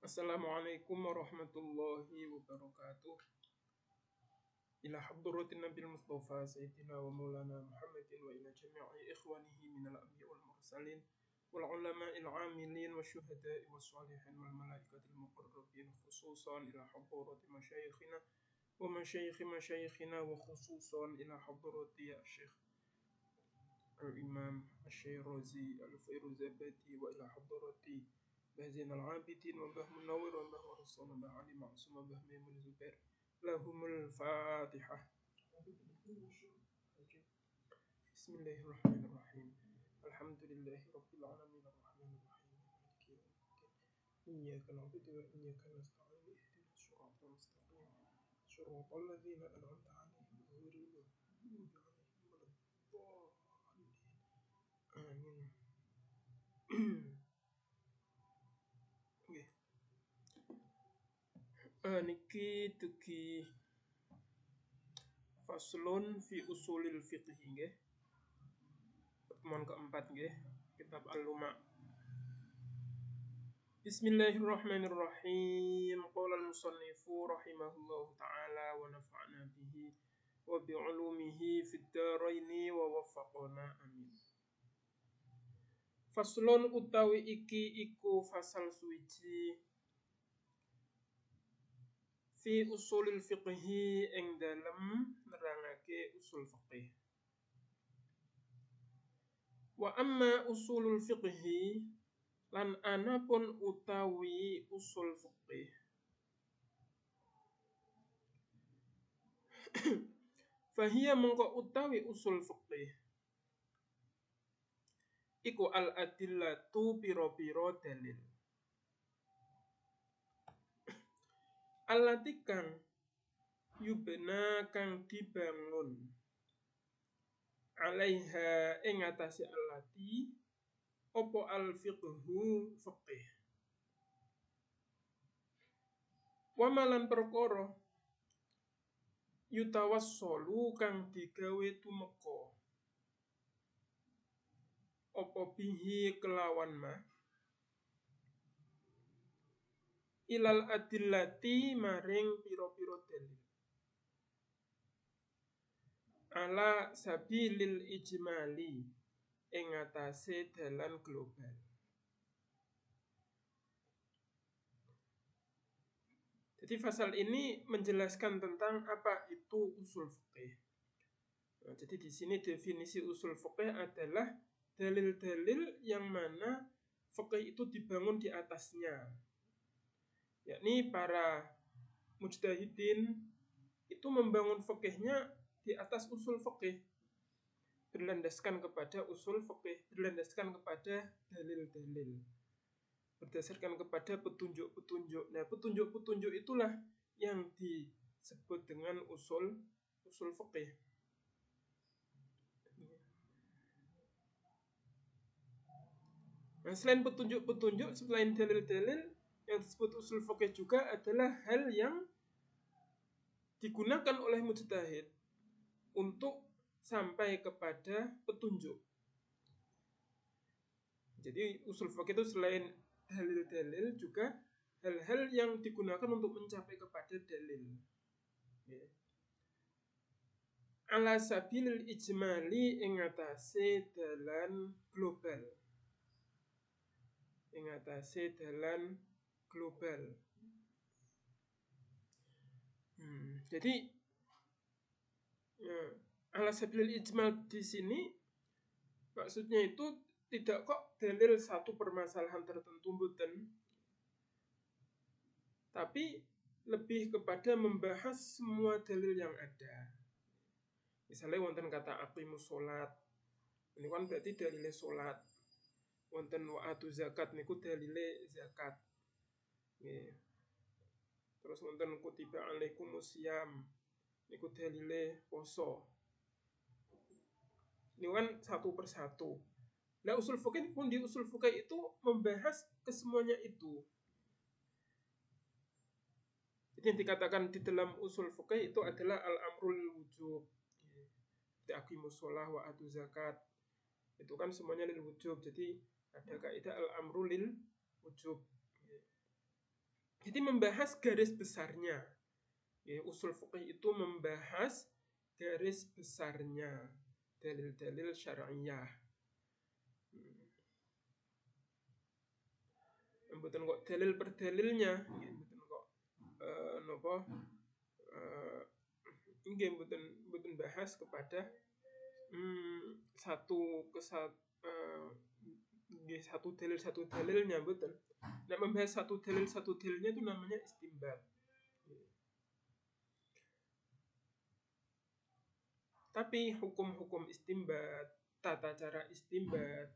Assalamualaikum warahmatullahi wabarakatuh. Ila hadratin Nabil Mustafa Sayyidina wa Maulana Muhammadin wa ila jami'i ikhwanihi minal anbiya wal mursalin wal ulama'il amilin wa syuhada'i wa salihin wal malaikatil muqarrabin khususan ila hadrati masyayikhina wa masyayikhi masyayikhina wa khususan ila hadrati ya Syekh Al-Imam Asy-Syairazi Al-Fairuzabadi wa ila hadrati Bahzin al-Abidin wa Mbah Munawwir wa Mbah Warsan wa Mbah Ali Ma'sum wa Mbah Maimun Zubair lahumul Fatihah. Bismillahirrahmanirrahim. Alhamdulillahi rabbil alamin arrahmanir rahim maliki yaumiddin. Iyyaka na'budu wa iyyaka nasta'in ihdinas siratal mustaqim siratal ladzina an'amta 'alaihim ghairil maghdubi 'alaihim waladdallin. Amin. Niki dugi faslun fi usulil fiqh nggih. Pertemuan keempat nggih, kitab Al-Luma'. Bismillahirrahmanirrahim. Qala al-musannifu rahimahullahu ta'ala wa nafa'na bihi wa bi 'ulumihi fid dharaini wa waffaqana amin. Faslun utawi iki iku fasal suwiji fi usulil fiqhi ing dalem nerangake usul fiqih. Wa amma usulul fiqhi lan anapun utawi usul fiqih. Fahiya mongko utawi usul fiqih iku al-adillatu pira-pira dalil. Allati kang yubna kang dibangun alaiha ing atase allati apa al-fiqhu fiqih. Wa malan perkara yutawassalu kang digawe tumeka apa bihi kelawan ma ilal adillati maring pira-pira dalil ala sabilil ijmali ing atase dalan global. Jadi pasal ini menjelaskan tentang apa itu usul fiqih. Nah, jadi di sini definisi usul fiqih adalah dalil-dalil yang mana fiqih itu dibangun di atasnya. Yakni para mujtahidin itu membangun fikihnya di atas usul fikih, berlandaskan kepada usul fikih, berlandaskan kepada dalil-dalil, berdasarkan kepada petunjuk-petunjuk. Nah, petunjuk-petunjuk itulah yang disebut dengan usul fikih. Nah, selain petunjuk-petunjuk, selain dalil-dalil, yang disebut usul fikih juga adalah hal yang digunakan oleh mujtahid untuk sampai kepada petunjuk. Jadi usul fikih itu selain dalil-dalil juga hal-hal yang digunakan untuk mencapai kepada dalil. Ala sabilil ijmali ing atase dalan global. Ing atase dalan global. Jadi ala sabilil ijmal di sini maksudnya itu tidak kok dalil satu permasalahan tertentu mboten, tapi lebih kepada membahas semua dalil yang ada. Misalnya wonten kata aqimus sholat, ini kan berarti dalile sholat. Wonten wa'atu zakat niku dalile zakat. Terus wonten kutiba alaikumus syiyam niku dalile poso. Ini kan satu persatu. Nah, usul fikih pun di usul fikih itu membahas kesemuanya itu. Jadi yang dikatakan di dalam usul fikih itu adalah al-amrul wujub. Aqimus shalah wa atu zakat. Itu kan semuanya lil wujub. Jadi ada kaidah al-amru lil wujub. Jadi membahas garis besarnya. Ya, usul fiqih itu membahas garis besarnya dalil-dalil syar'iyah. Mboten kok dalil per dalilnya, mboten kok napa nggih mboten bahas kepada satu dalilnya mboten. Nek membahas satu dalilnya itu namanya istinbat. Tapi hukum-hukum istinbat, tata cara istinbat,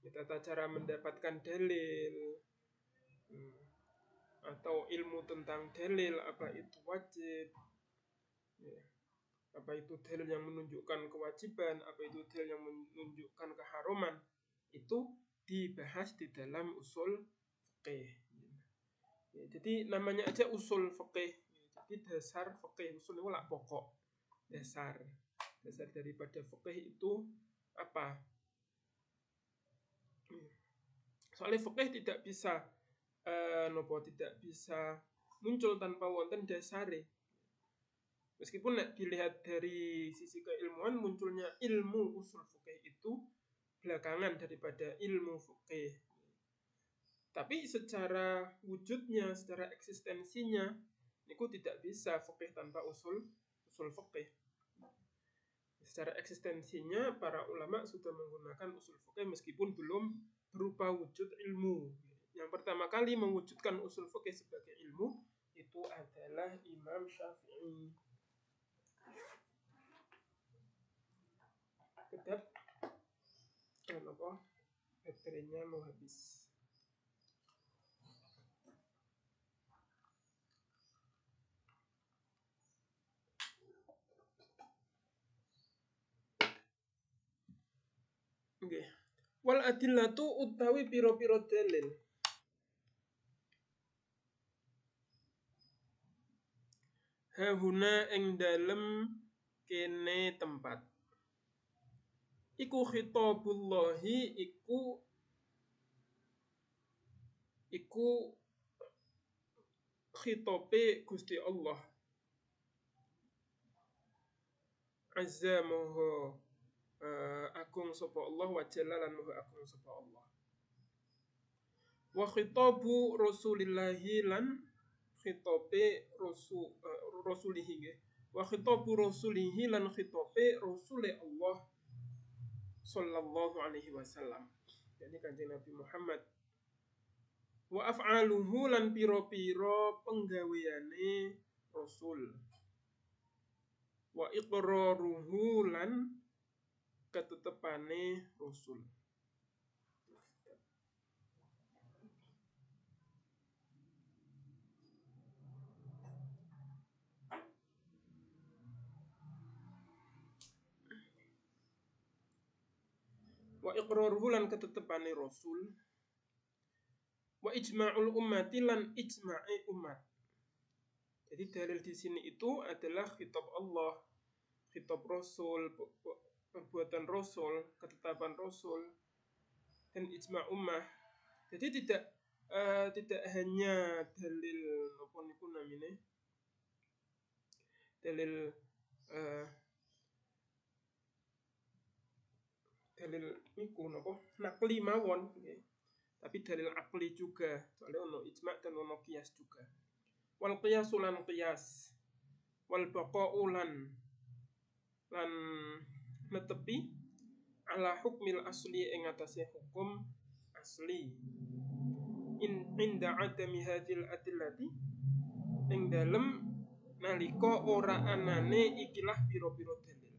tata cara mendapatkan dalil, atau ilmu tentang dalil, apa itu wajib, apa itu dalil yang menunjukkan kewajiban, apa itu dalil yang menunjukkan keharuman, itu dibahas di dalam usul fiqih. Ya, jadi namanya aja usul fiqih. Jadi dasar fiqih, usul itu lah pokok, dasar daripada fiqih itu apa? Soalnya fiqih tidak bisa tidak bisa muncul tanpa wonten dasare. Meskipun dilihat dari sisi keilmuan, munculnya ilmu usul fiqih itu belakangan daripada ilmu fiqih. Tapi secara wujudnya, secara eksistensinya, itu tidak bisa fiqih tanpa usul fiqih. Secara eksistensinya para ulama sudah menggunakan usul fiqih meskipun belum berupa wujud ilmu. Yang pertama kali mewujudkan usul fiqih sebagai ilmu itu adalah Imam Syafi'i. Kedap baterainya mau habis. Nggih. Wal adillatu utawi pira-pira dalil. Hahuna ing dalem kene tempat. Iku khitabullahi iku khitabe Gusti Allah. Azza moho agung sapa Allah wa jalla lan moho agung sapa Allah. Wa khitabu rasulillahi lan khitabe rasulihi nggih. Wa khitabu rasulihi lan khitabe rasule Allah sallallahu alaihi wasallam. Jadi Kanjeng Nabi Muhammad. Wa af'aluhu lan pira-pira penggaweane Rasul. Wa iqraruhu lan ketetepane Rasul. Wa iqraruhu lan ketetepane Rasul. Wa ijma'ul ummati lan ijma'i umat. Jadi dalil di sini itu adalah khitab Allah, khitab Rasul, perbuatan Rasul, ketetapan Rasul, dan ijma' ummah. Jadi tidak hanya dalil apa niku namine dalil niku napa nakli mawon nggih. Tapi dalil akli juga, soalnya ono ijma' dan ono qiyas juga. Wal qiyasu lan qiyas, wal baqa'u lan netepi ala hukmil asli ing atase hukum asli. Inda adami hadil adillati ing dalem nalika ora anane ikilah pira-pira dalil.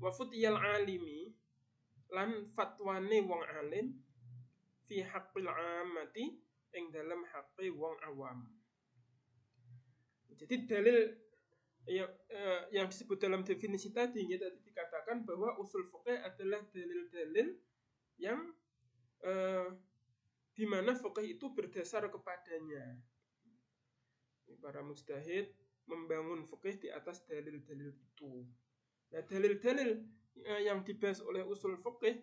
Wa futiyal alimi lan fatwane wong alim fi haqqil ammati ing dalam haqqi wong awam. Jadi dalil yang disebut dalam definisi tadi dikatakan bahwa usul fiqih adalah dalil-dalil yang di mana fiqih itu berdasar kepadanya. Para mujtahid membangun fiqih di atas dalil-dalil itu. Nah, dalil-dalil yang dibahas oleh usul fiqih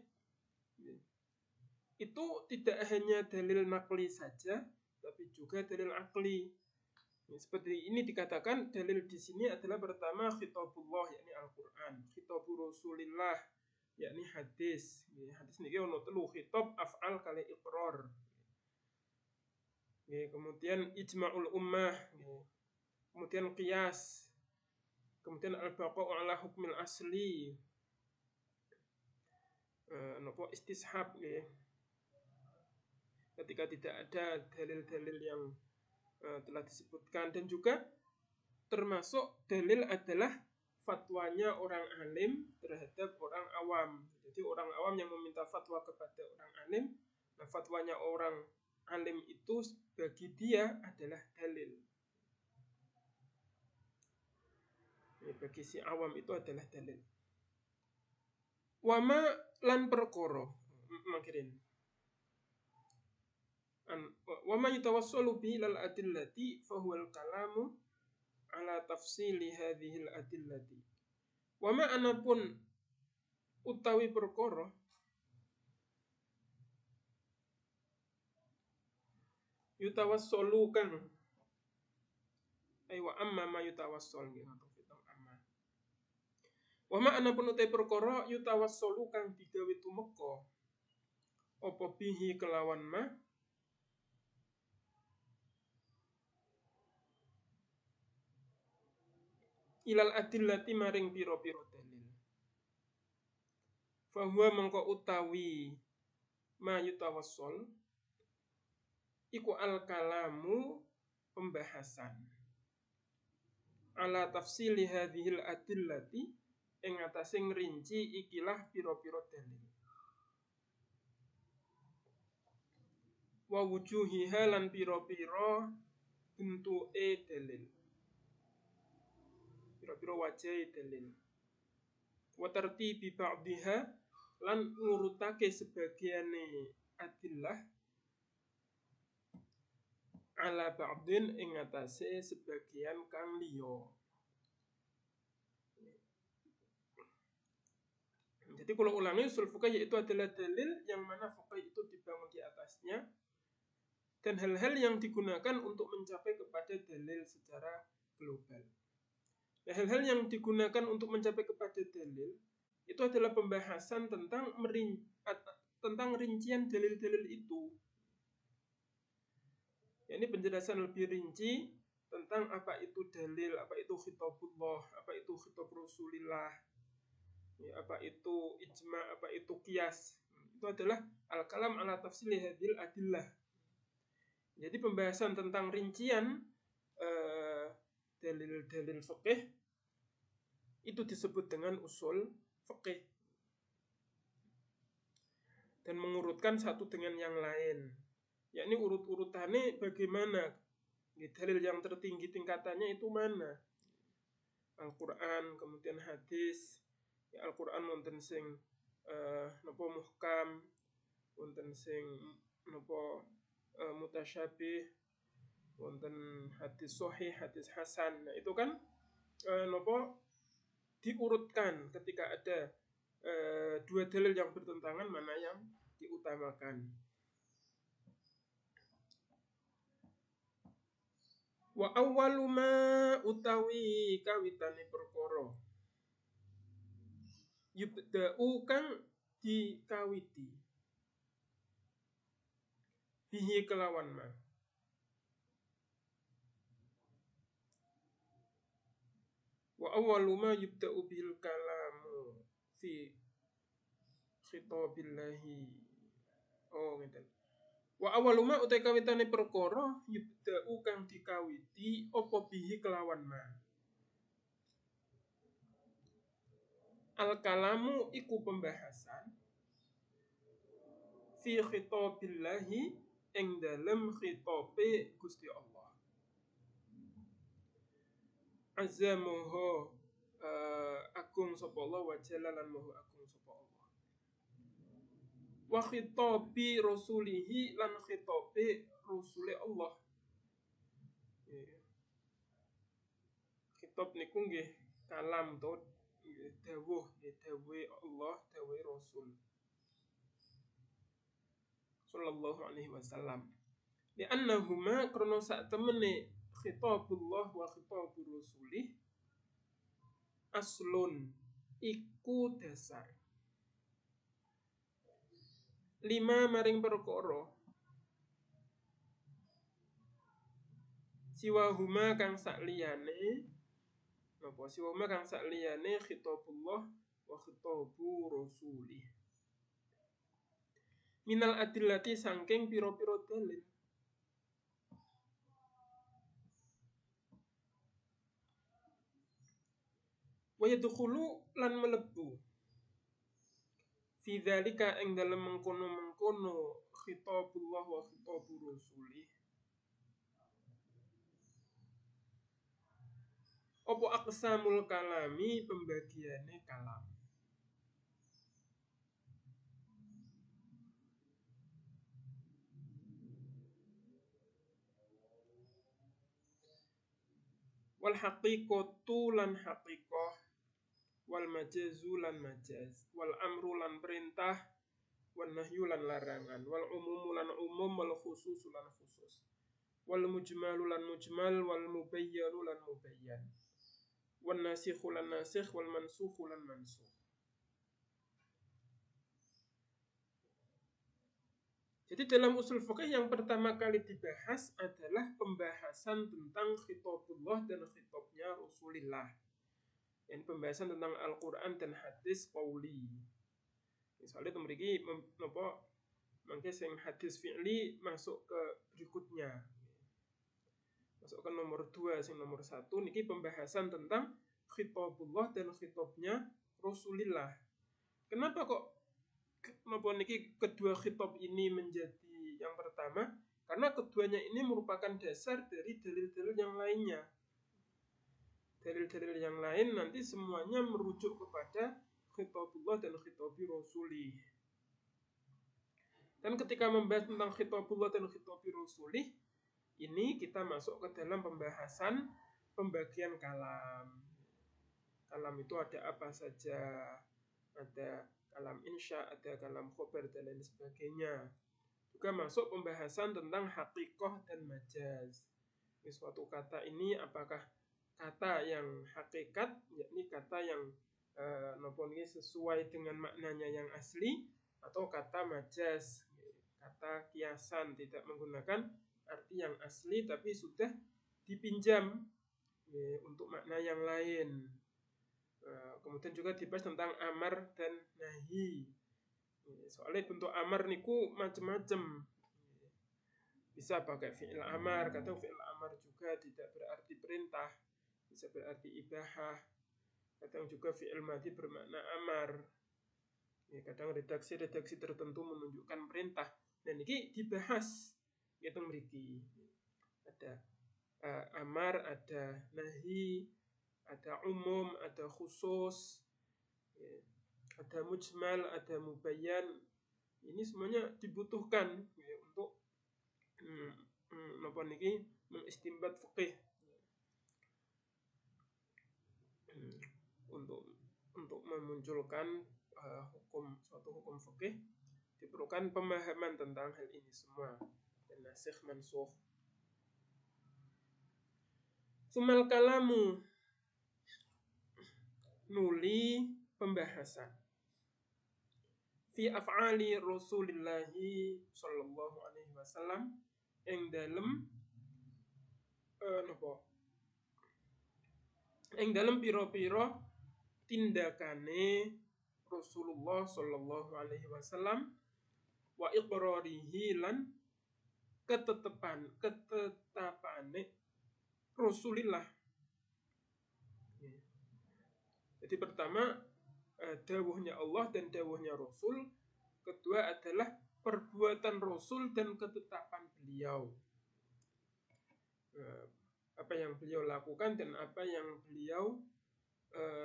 itu tidak hanya dalil nakli saja, tapi juga dalil akli. Seperti ini dikatakan dalil di sini adalah pertama khitabullah yakni Al-Qur'an, khitabur Rasulillah yakni hadis. Hadis niki ono telu, khitab, af'al kali iqrar. Kemudian ijma'ul ummah, kemudian qiyas, kemudian al-baqa'u ala hukmil asli, nopo istishab, ketika tidak ada dalil-dalil yang telah disebutkan. Dan juga termasuk dalil adalah fatwanya orang alim terhadap orang awam. Jadi orang awam yang meminta fatwa kepada orang alim, nah fatwanya orang alim itu bagi dia adalah dalil. Bagi si awam itu adalah dalil. Wama lan perkara makirin. Wama yatawassalu bi lal adillati fa huwa al-kalamu ala tafsili hadhil adillati. Wama anapun utawi perkara yutawassalu kang wa amma ma yutawassal amma. Wama anapun utawi perkara yutawassalu kang digawe tumeka apa bihi kelawan ma ilal adillati maring pira-pira dalil. Fahuwa mengko utawi ma yutawassal iku al-kalamu pembahasan ala tafsili hadhil adillati ing atase ngrinci ikilah pira-pira dalil. Wa wujuhiha lan pira-pira bentuke dalil. Pira-pira wajahe dalil. Wa tartibi ba'dihha lan ngurutake sebagiane adillah ala ba'din ing atase sebagian kang liya. Jadi kalau ulangi, usul fuqih yaitu adalah dalil yang mana fuqih itu dibangun di atasnya dan hal-hal yang digunakan untuk mencapai kepada dalil secara global. Nah, hal-hal yang digunakan untuk mencapai kepada dalil itu adalah pembahasan tentang rincian dalil-dalil itu. Ya, ini penjelasan lebih rinci tentang apa itu dalil, apa itu khitabullah, apa itu khitab Rasulillah, ya, apa itu ijma', apa itu qiyas. Itu adalah al-kalam ala tafsili hadhil adillah. Jadi pembahasan tentang rincian dalil-dalil fiqih itu disebut dengan usul fiqih. Dan mengurutkan satu dengan yang lain. Yakni urut-urutannya bagaimana? Dalil yang tertinggi tingkatannya itu mana? Al-Qur'an, kemudian hadis. Ya, Al-Qur'an wonten sing napa muhkam, wonten sing napa mutasyabih, wonten hadis sahih, hadis hasan. Nah, itu kan napa diurutkan ketika ada dua dalil yang bertentangan mana yang diutamakan. Wa awwalu ma utawi kawitane perkara yubda'u kang dikawiti bihi kelawan ma. Wa awwalu ma yubda'u bil kalamu fi khitabillahi. Oh, ngeten. Wa awwalu ma utai kawitane perkara yubda'u kang dikawiti apa bihi kelawan ma. Al-kalamu iku pembahasan fi khitabillahi ing dalem khitabe Gusti Allah. Azzamuhu agung sapa Allah wa jalalan maha agung sapa Allah. Wa khitabi rasulihi lan khitabe rasule Allah. Khitab niku nggih kalam to, dawuh Allah, dawuh Rasul. sallallahu alaihi wasallam. Di annahuma krono sak temene khitabullah wa khitabur rasulih aslun iku dasar. Lima maring perkara siwahuma kang sakliyane napa siwahuma kang sakliyane khitabullah wa khitabu rasulih minal adillati sangking pira-pira dalil. Wa yadkhulu lan melebu fi dzalika ing dalem mengkono-mengkono khitabullah wa khitabu rasulih apa aqsamul kalami pembagiane kalam. Wal haqiqatu lan haqiqah wal majazu lan majaz wal amru lan perintah wan nahyu lan larangan wal umumu lan umum wal khususu lan khusus wal mujmalu lan mujmal wal mubayyanu lan mubayyan wan nasikhu lan nasikh wal mansukhu lan mansukh. Jadi dalam usul fikih yang pertama kali dibahas adalah pembahasan tentang khitabullah dan khitabnya Rasulullah. Yang pembahasan tentang Al-Quran dan hadis qauli. Misalnya memiliki napa mangke sing hadis fi'li masuk ke berikutnya. Masuk ke nomor 2, sing nomor 1 niki pembahasan tentang khitabullah dan khitabnya Rasulullah. Kenapa kok napa niki kedua khitab ini menjadi yang pertama? Karena keduanya ini merupakan dasar dari dalil-dalil yang lainnya. Dalil-dalil yang lain nanti semuanya merujuk kepada khitabullah dan khitabi rasulih. Dan ketika membahas tentang khitabullah dan khitabi rasulih, ini kita masuk ke dalam pembahasan pembagian kalam. Kalam itu ada apa saja? Ada kalam insya, ada kalam khobar dan lain sebagainya. Juga masuk pembahasan tentang hakikoh dan majaz. Suatu kata ini apakah kata yang hakikat, yakni kata yang sesuai dengan maknanya yang asli, atau kata majaz, kata kiasan, tidak menggunakan arti yang asli tapi sudah dipinjam untuk makna yang lain. Kemudian juga dibahas tentang amar dan nahi. Soalnya bentuk amar niku macam-macam. Bisa pakai fi'il amar, kadang fi'il amar juga tidak berarti perintah, bisa berarti ibahah. Kadang juga fi'il madhi bermakna amar. Kadang redaksi-redaksi tertentu menunjukkan perintah. Dan ini dibahas gitu mriki. Ada amar, ada nahi, ada umum, ada khusus, ada mujmal, ada mubayyan. Ini semuanya dibutuhkan untuk napa niki mengistimbat fikih, untuk memunculkan suatu hukum fikih diperlukan pemahaman tentang hal ini semua dan nasikh mansukh. Sumal kalamu nuli pembahasan fi af'ali Rasulillah sallallahu alaihi wasallam ing dalem ing dalem pira-pira tindakane Rasulullah sallallahu alaihi wasallam wa iqrarihi lan ketetapane Rasulillah. Jadi pertama dawuhnya Allah dan dawuhnya Rasul. Kedua adalah perbuatan Rasul dan ketetapan beliau. Apa yang beliau lakukan dan apa yang beliau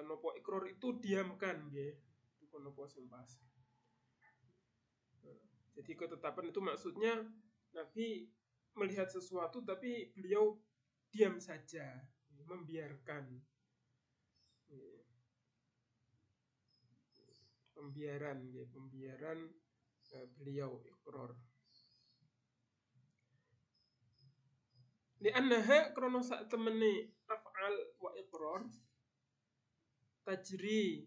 nopo ikrar itu diamkan nggih. Itu nopo sing pas. Jadi ketetapan itu maksudnya Nabi melihat sesuatu tapi beliau diam saja, membiarkan. Pembiaran beliau ikrar. Li'annaha krana sak temene af'al wa iqrar tajri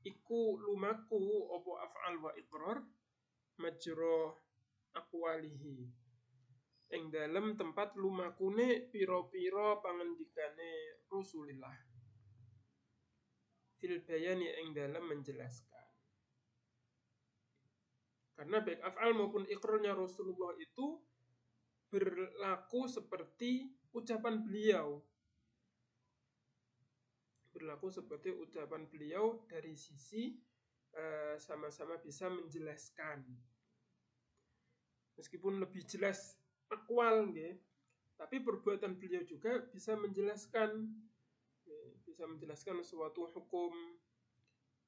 iku lumaku apa af'al wa iqrar majra aqwalihi ing dalem tempat lumakune pira-pira pangendikane Rasulillah fil bayani ing dalem menjelaskan. Karena baik af'al maupun iqrarnya Rasulullah itu berlaku seperti ucapan beliau. Berlaku seperti ucapan beliau dari sisi sama-sama bisa menjelaskan. Meskipun lebih jelas akwal, tapi perbuatan beliau juga bisa menjelaskan suatu hukum.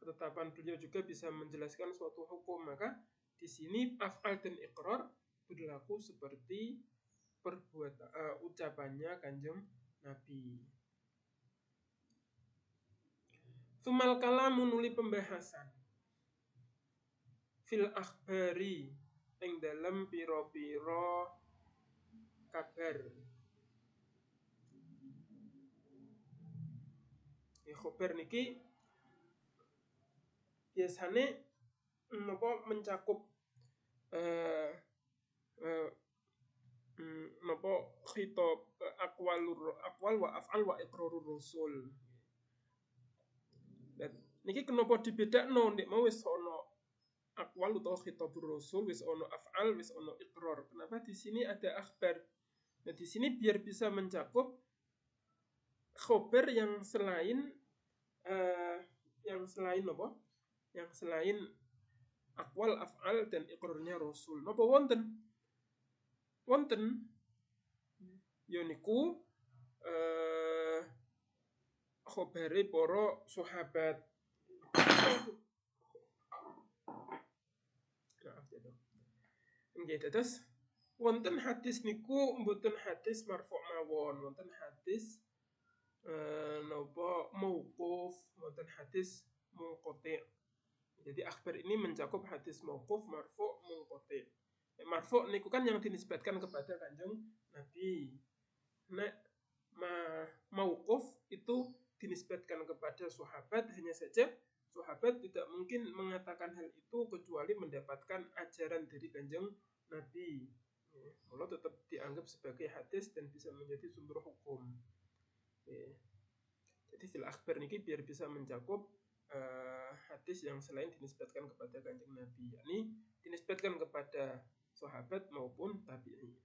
Ketetapan beliau juga bisa menjelaskan suatu hukum. Maka di sini af'al dan iqrar berlaku seperti ucapannya Kanjeng Nabi. Sumal kalamu nuli pembahasan fil akhbari ing dalam piro-piro kabar. Khabar niki biasane mencakup khitab aqwal wa af'al wa iqrarur rasul. Dan niki kenapa dibedakno nek mau wis ana aqwal utawa khitabur rasul, wis ana af'al, wis ana iqrar. Kenapa di sini ada akhbar? Nah, di sini biar bisa mencakup khabar yang selain Yang selain aqwal, af'al dan iqrarnya rasul. Napa wonten? Wonten yoniku khabare para sahabat. Nggih, terus wonten hadis niku mboten hadis marfu' mawon, wonten hadis mauquf, wonten hadis munqati'. Jadi akhbar ini mencakup hadis mauquf, marfu', munqati'. Marfu' niku kan yang dinisbatkan kepada Kanjeng Nabi. Nek mauquf itu dinisbatkan kepada sahabat, hanya saja sahabat tidak mungkin mengatakan hal itu kecuali mendapatkan ajaran dari Kanjeng Nabi. Mula tetap dianggap sebagai hadis dan bisa menjadi sumber hukum. Jadi fil akhbar niki biar bisa mencakup hadis yang selain dinisbatkan kepada Kanjeng Nabi, yakni dinisbatkan kepada sahabat maupun tabi'in.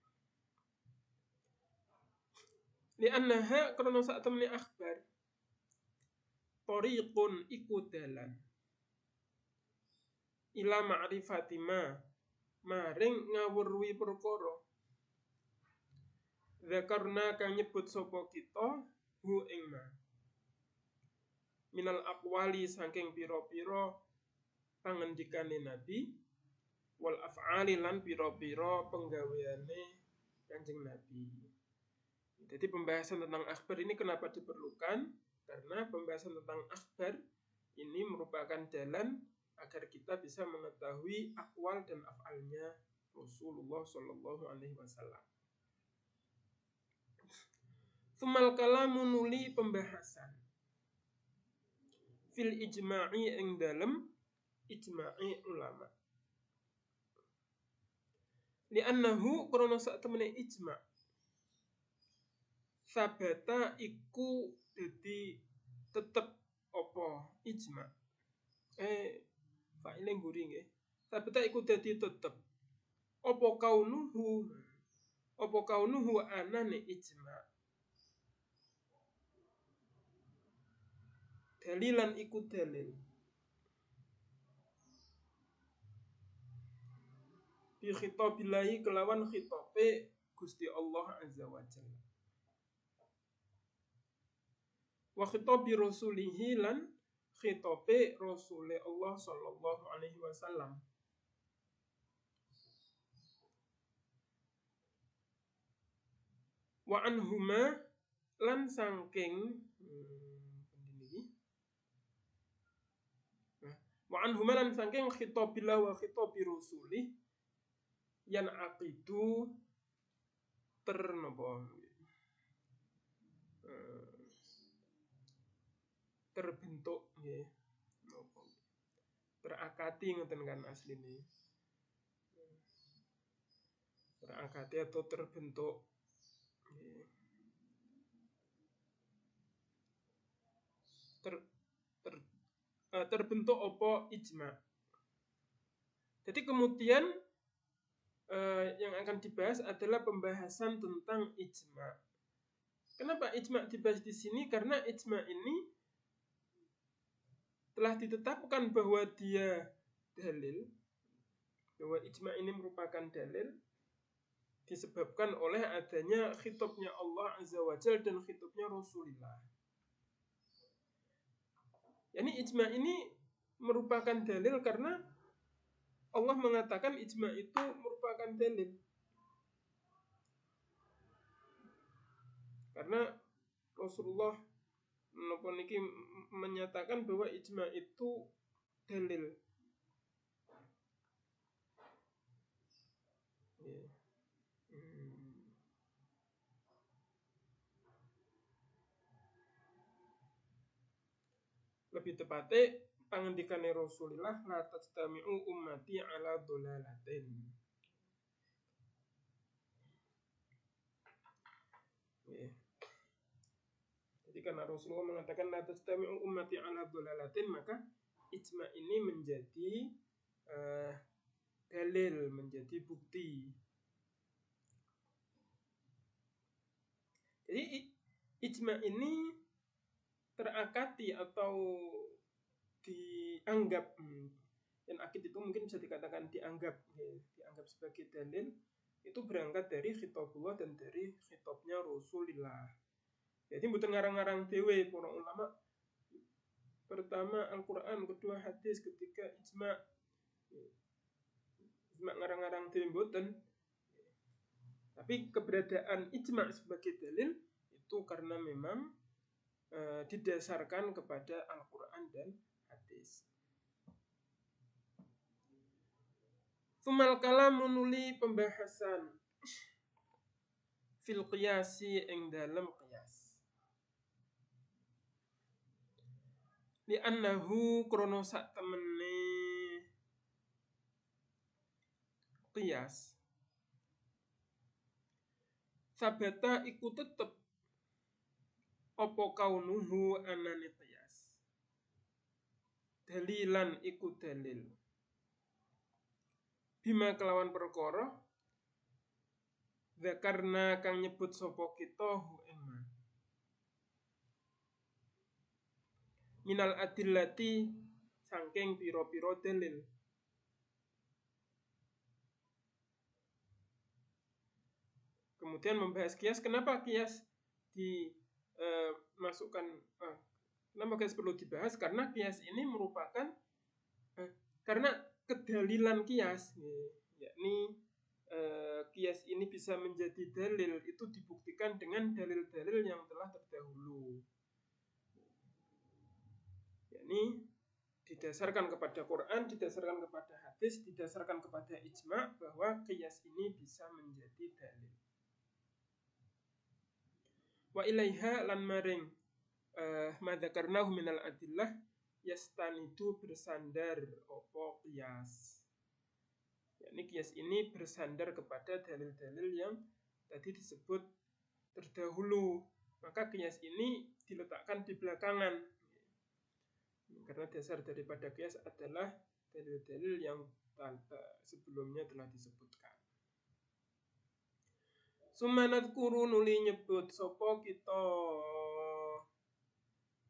Li'annaha karena sak temene akhbar tariqun iku dalan ila ma'rifati maring ngawruhi perkara zakarna kang nyebut sapa kita hu ing ma minal aqwali saking pira-pira pangendikane Nabi wal af'ali lan pira-pira penggaweane Kanjeng Nabi. Jadi pembahasan tentang akhbar ini kenapa diperlukan? Karena pembahasan tentang akhbar ini merupakan jalan agar kita bisa mengetahui aqwal dan af'alnya Rasulullah Shallallahu Alaihi Wasallam. Sumal kalamu nuli pembahasan fil ijma'i ing dalem ijma'i ulama. Li'annahu karena sak temene ijma' sabata iku dadi tetep apa ijma'. Fa'ile nguri nggih. Sabata iku dadi tetep apa kaunuhu anane ijma'. Dalilan iku dalil. Bi khitabillahi kelawan khitabe Gusti Allah Azza wa Jalla. Wa khitabi rasulihi lan khitabe Rasul Allah Sallallahu Alaihi Wasallam. Wa anhuma lan sangking wa anhuma lan sangking khitabillah wa khitabi rasulih yan aqidu ternapa terbentuk nggih. Terakati ngoten kan asline. Terakati atau terbentuk nggih. Terbentuk apa ijma. Jadi kemudian yang akan dibahas adalah pembahasan tentang ijma. Kenapa ijma dibahas di sini? Karena ijma ini telah ditetapkan bahwa dia dalil, bahwa ijma ini merupakan dalil disebabkan oleh adanya khitabnya Allah Azza wa Jalla dan khitabnya Rasulullah. Yani ijma ini merupakan dalil karena Allah mengatakan ijma itu merupakan dalil. Karena Rasulullah menyatakan bahwa ijma itu dalil. Lebih tepatnya pangandikane Rasulullah la tajtami'u ummati ala dhalalatin. Jadi karena Rasulullah mengatakan la tajtami'u ummati ala dhalalatin, maka ijma ini menjadi dalil, menjadi bukti. Jadi ijma ini terakati atau dianggap, dan akid itu mungkin bisa dikatakan dianggap sebagai dalil, itu berangkat dari khitabullah dan dari khitabnya Rasulullah. Jadi mboten ngarang-ngarang dhewe para ulama. Pertama Al-Qur'an, kedua hadis, ketiga ijma. Ijma ngarang-ngarang dhewe mboten. Tapi keberadaan ijma sebagai dalil itu karena memang didasarkan kepada Al-Qur'an dan hadis. Sumal kalamu nuli pembahasan fil qiyasi ing dalam qiyas. Li annahu krono sak temene qiyas sabata iku tetep apa kaunuhu anane qiyas. Dalilan iku dalil. Bima kelawan perkara zakarna kang nyebut sapa kita hu ing minal adillati saking pira-pira dalil. Kemudian membahas kias. Kenapa kias dimasukkan? Kenapa kias perlu dibahas? Karena kias ini merupakan karena kedalilan kias, yakni kias ini bisa menjadi dalil itu dibuktikan dengan dalil-dalil yang telah terdahulu. Yakni didasarkan kepada Quran, didasarkan kepada hadis, didasarkan kepada ijma bahwa qiyas ini bisa menjadi dalil. Wa ilaiha lan maring ma dzakarnahu minal adillah yastanidu bersandar opo qiyas. Yakni qiyas ini bersandar kepada dalil-dalil yang tadi disebut terdahulu. Maka qiyas ini diletakkan di belakangan. Karena dasar daripada qiyas adalah dalil-dalil yang sebelumnya telah disebutkan. Sumanat kuru nuli nyebut sopo kita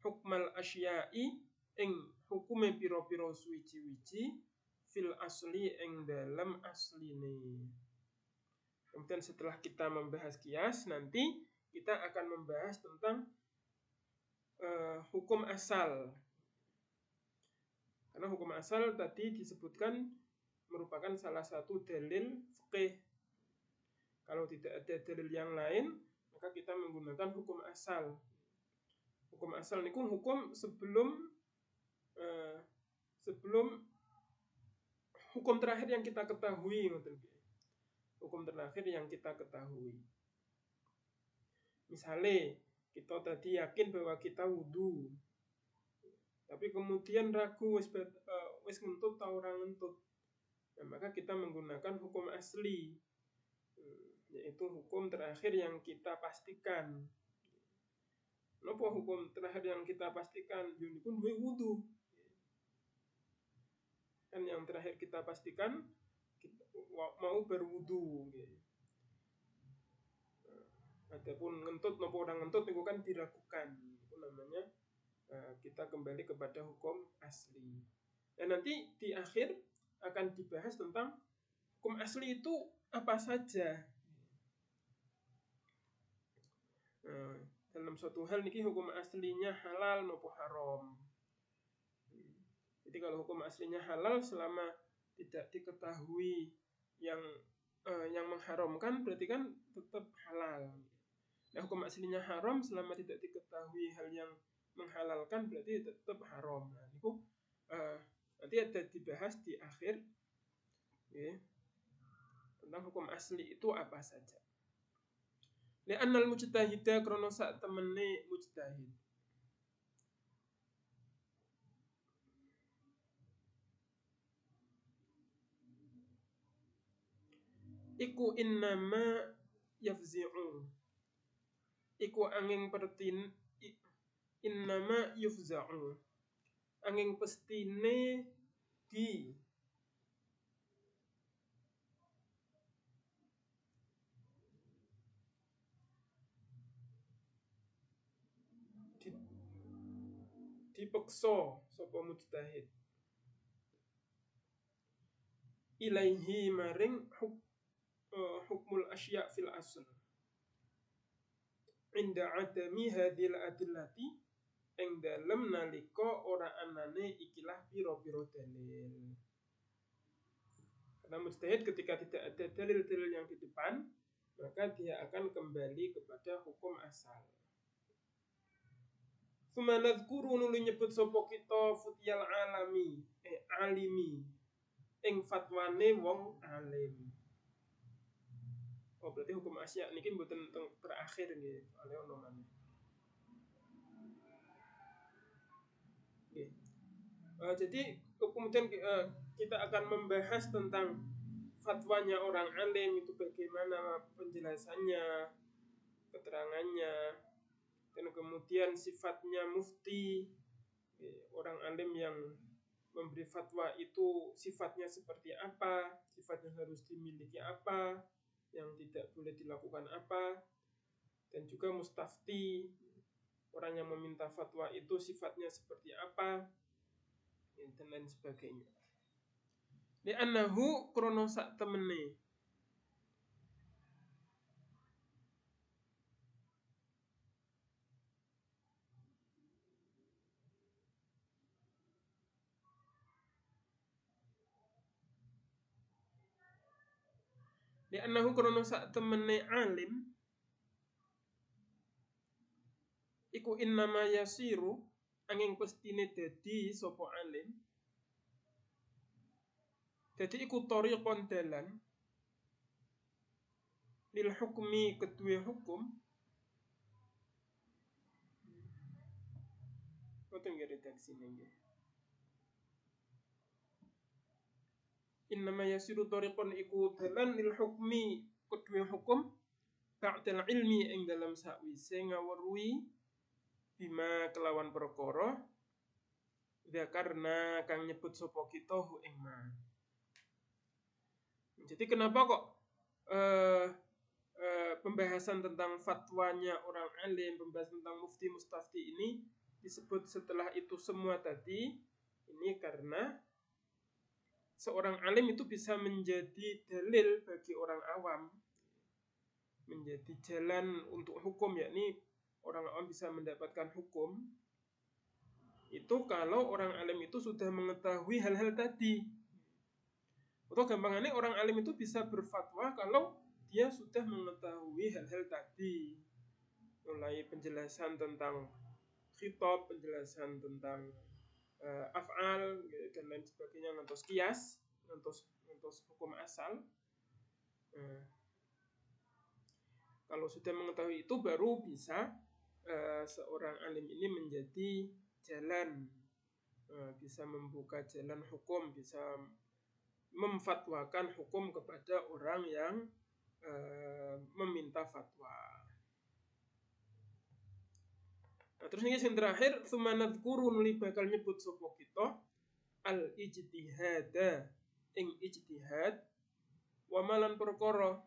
hukmal asya'i ing hukume piro-piro suwiji-wiji fil asli ing dalam asline. Kemudian setelah kita membahas kias, nanti kita akan membahas tentang hukum asal. Karena hukum asal tadi disebutkan merupakan salah satu dalil fikih. Kalau tidak ada dalil yang lain, maka kita menggunakan hukum asal. Hukum asal niku hukum sebelum hukum terakhir yang kita ketahui. Hukum terakhir yang kita ketahui. Misalnya Kita tadi yakin bahwa kita wudu, tapi kemudian ragu wis ngentut atau orang ngentut. Nah, maka kita menggunakan hukum asli, yaitu hukum terakhir yang kita pastikan. Napa hukum terakhir yang kita pastikan? Yuniku duwe wudu. Kan yang terakhir kita pastikan kita mau berwudu. Adapun ngentut napa orang ngentut itu kan diragukan. Itu namanya kita kembali kepada hukum asli. Dan nanti di akhir akan dibahas tentang hukum asli itu apa saja. Dalam suatu hal niki hukum aslinya halal maupun haram. Jadi kalau hukum aslinya halal selama tidak diketahui yang mengharamkan berarti kan tetap halal. Nah, hukum aslinya haram selama tidak diketahui hal yang menghalalkan berarti tetap haram. Nah, itu nanti ada dibahas di akhir, ya, tentang hukum asli itu apa saja. Li'annal mujtahida krono sak temene mujtahid. Iku innama yafzi'u. Iku angin pertin innama yufza'u. Angin pestine dipeksa sapa mujtahid ilaihi maring hukmul asya fil asl inda adami hadhil adillati ing dalem nalika ora anane ikilah pira-pira dalil. Karena mujtahid ketika tidak ada dalil-dalil yang di depan, maka dia akan kembali kepada hukum asal. Sumanadhkuru nuli nyebut sapa kita futyal alimi ing fatwane wong alim. Oh, berarti hukum asya niki mboten terakhir nggih, soalé ono maneh. Nggih. Jadi kemudian kita akan membahas tentang fatwanya orang alim itu bagaimana penjelasannya, keterangannya, dan kemudian sifatnya mufti, orang alim yang memberi fatwa itu sifatnya seperti apa, sifatnya harus dimiliki apa, yang tidak boleh dilakukan apa, dan juga mustafti, orang yang meminta fatwa itu sifatnya seperti apa, dan lain sebagainya. Li'annahu krono sak temene li'annahu krono sak temene alim iku innama yasiru angin pestine dadi sapa alim dadi iku thariqon dalan lil hukmi kedue hukum boten nggih redaksine nggih. Innama yasiru thariqon iku dalan lil hukmi kedue hukum ba'dal ilmi ing dalam sakwise ngaweruhi bima kelawan perkara karena kang nyebut sapa kita hu ing ma. Jadi kenapa kok pembahasan tentang fatwanya orang alim, pembahasan tentang mufti mustafti ini disebut setelah itu semua tadi? Ini karena seorang alim itu bisa menjadi dalil bagi orang awam, menjadi jalan untuk hukum, yakni orang awam bisa mendapatkan hukum itu kalau orang alim itu sudah mengetahui hal-hal tadi. Atau gampangannya orang alim itu bisa berfatwa kalau dia sudah mengetahui hal-hal tadi, mulai penjelasan tentang khitab, penjelasan tentang af'al dan lain sebagainya, ngantos qiyas, ngantos hukum asal. Kalau sudah mengetahui itu baru bisa seorang alim ini menjadi jalan, bisa membuka jalan hukum, bisa memfatwakan hukum kepada orang yang meminta fatwa. Nah, terus ini yang terakhir, tsumma nadhkuru nuli bakal nyebut sapa kita al ijtihada ing ijtihad wa malan perkara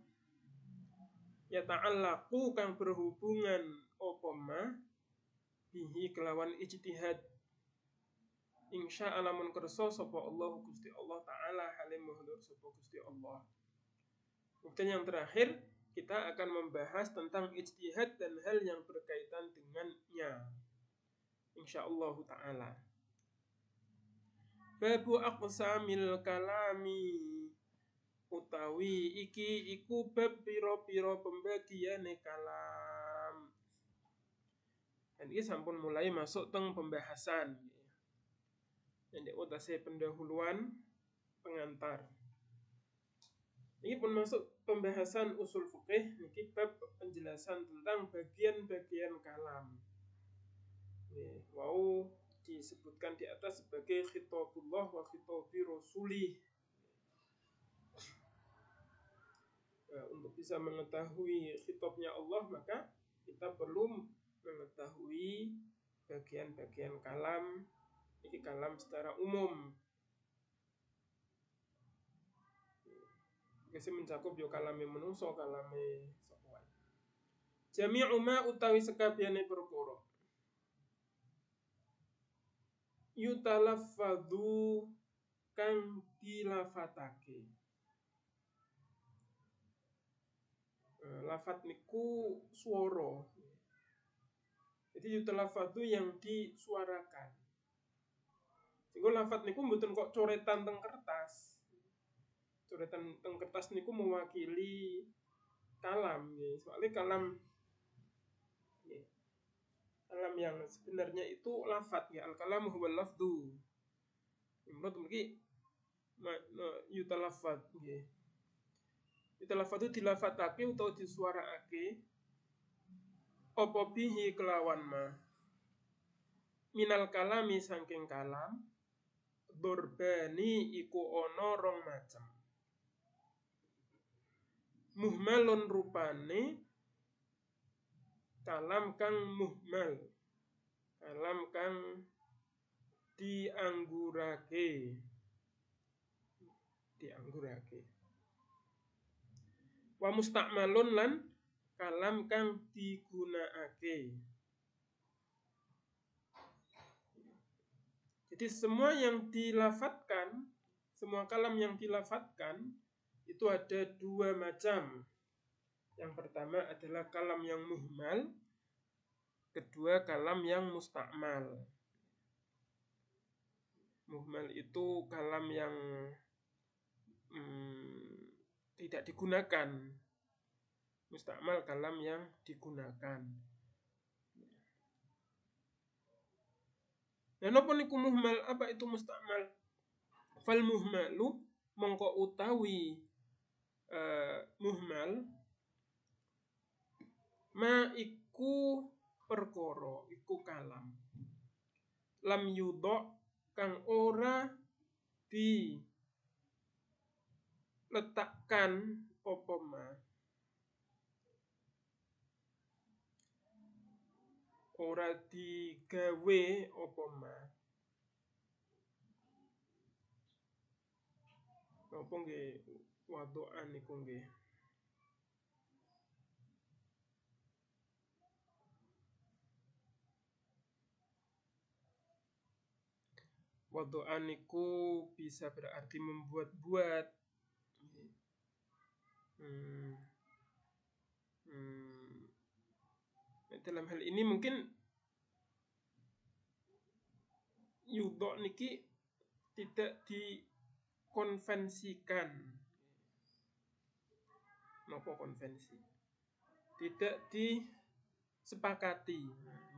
ya ta'allaqu kang berhubungan apa ma bihi kelawan ijtihad insya alamun kersa sapa Allah Gusti Allah taala halim mahdhur sapa Gusti Allah. Kemudian yang terakhir kita akan membahas tentang ijtihad dan hal yang berkaitan dengannya insyaallah taala. Babu aqsamil kalami utawi iki iku bab pira-pira pembagiane kalam. Dan ini sampun mulai masuk teng pembahasan. Jadi utase pendahuluan pengantar. Ini pun masuk pembahasan usul fikih, niki bab penjelasan tentang bagian-bagian kalam. Wow, disebutkan di atas sebagai khitabullah wa khitabi rasulih. Untuk bisa mengetahui khitabnya Allah, maka kita perlu mengetahui bagian-bagian kalam. Ini kalam secara umum. Kasi mencakup yo kalame menungso, kalame sapa wae. Jami'u ma utawi sekabehane perkara. Yutalaffadhu kang dilafatake. Lafat niku swara. Jadi yutalaffadhu yang disuarakan. Sehingga lafat niku mboten kok coretan teng kertas. Coretan teng kertas niku mewakili kalam nggih. Soalnya kalam yang sebenarnya itu lafat ya. Al-kalam huwal lafdhu. Menurut mriki yutalaffad nggih. Yutalaffad itu dilafatake utawa disuaraake apa bihi kelawan ma. Minal kalami saking kalam dorbani iku ana rong macam. Muhmalun rupane kalam kang muhmal, kalam kang dianggurake. Wa mustakmalun lan kalam kang digunakake. Jadi semua yang dilafatkan, semua kalam yang dilafatkan itu ada dua macam. Yang pertama adalah kalam yang muhmal, kedua kalam yang mustakmal. Muhmal itu kalam yang tidak digunakan. Mustakmal kalam yang digunakan. Dan apa niku muhmal? Apa itu mustakmal? Fal muhmalu mongko utawi muhmal ma iku perkara, iku kalam. Lam yudha kang ora diletakkan apa ma. Ora digawe apa ma. Apa nggih wadoan niku nggih. Wadoan niku bisa berarti membuat-buat. Dalam hal ini mungkin yudha niki tidak dikonvensikan. Napa konvensi? Tidak disepakati.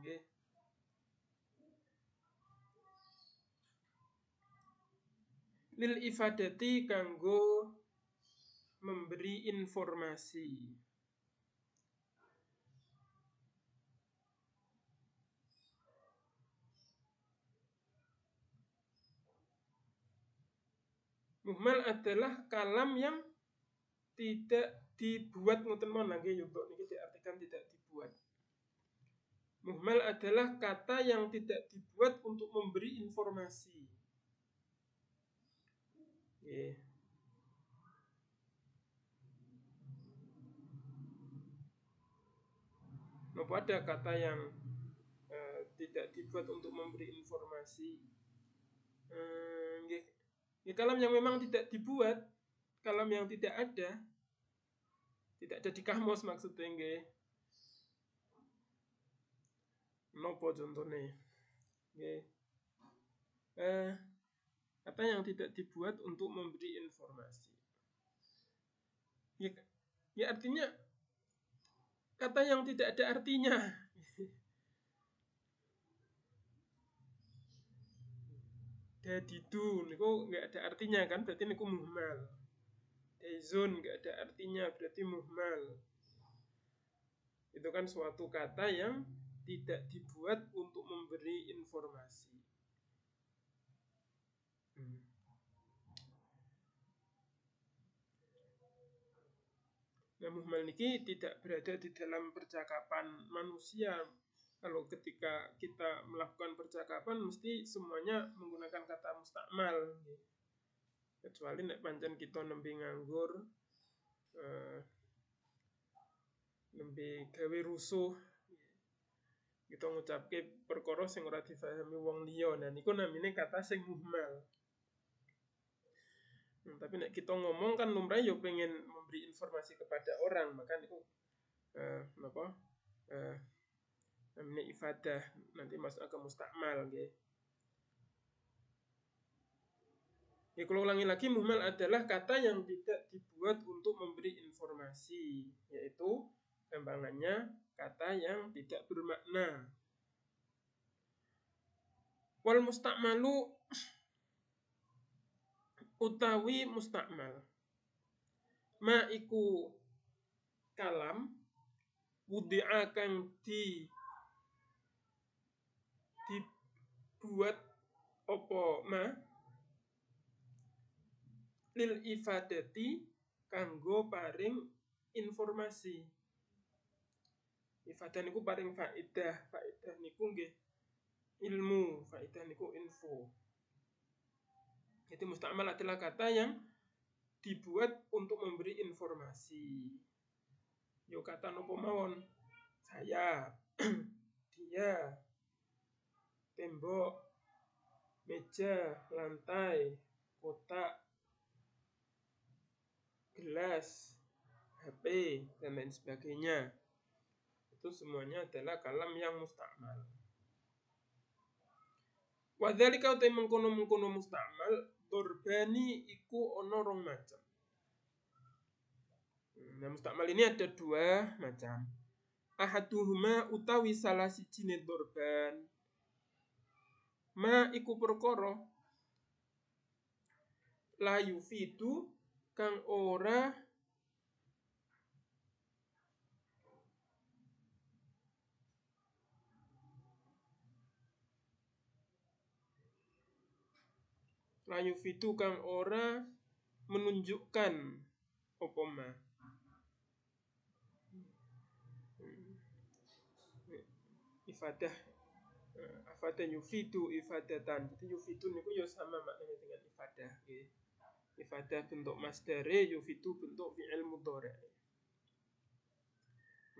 Nggih. Lil ifadati kanggo memberi informasi. Muhmal adalah kalam yang tidak dibuat, ngoten mon nggih yuk niki diartikan tidak dibuat. Muhmal adalah kata yang tidak dibuat untuk memberi informasi. Nggih. Napa ada kata yang tidak dibuat untuk memberi informasi? Nggih. Kalam yang memang tidak dibuat, kalam yang tidak ada di kamus maksudnya nggih. Nopo contohnya? Nggih. Kata yang tidak dibuat untuk memberi informasi. Ya artinya kata yang tidak ada artinya. Dadidu niku nggak ada artinya kan, berarti niku muhmal. Dezun nggak ada artinya, berarti muhmal. Itu kan suatu kata yang tidak dibuat untuk memberi informasi. Nah, muhmal niki tidak berada di dalam percakapan manusia. Kalau ketika kita melakukan percakapan mesti semuanya menggunakan kata mustakmal. Kecuali nek pancen kita nembe nganggur, nembe gawe rusuh, kita ngucapke perkara sing ora difahami wong liya. Nah niku namine kata sing muhmal. Tapi nek kita ngomong kan lumrah yo pengen memberi informasi kepada orang, maka niku namanya ifadah, nanti masuk ke mustakmal nggih. Ya, kalau ulangi lagi, muhmal adalah kata yang tidak dibuat untuk memberi informasi, yaitu gampangannya kata yang tidak bermakna. Wal mustakmalu utawi mustakmal, ma iku kalam wudi'a kang dibuat apa ma lil ifadati kanggo paring informasi. Ifadah niku paring faedah, faedah niku nggih ilmu, faedah niku info. Jadi mustakmal adalah kata yang dibuat untuk memberi informasi. Yo kata nopo mawon, saya, dia, tembok, meja, lantai, kotak, gelas, HP, dan lain sebagainya. Itu semuanya adalah kalam yang mustakmal. Wadzalika utai mengkono-mengkono mustakmal, dorbani iku ono rong macam. Nah, mustakmal ini ada dua macam. Ahaduhuma utawi salah sijine dorban. Ma iku perkara la yufidu kang ora menunjukkan apa ma. Ifadah afada yufidu ifadatan. Jadi yufidu niku ya sama maknanya dengan ifadah nggih. Ifadah bentuk masdare, yufidu bentuk fi'il mudhari'.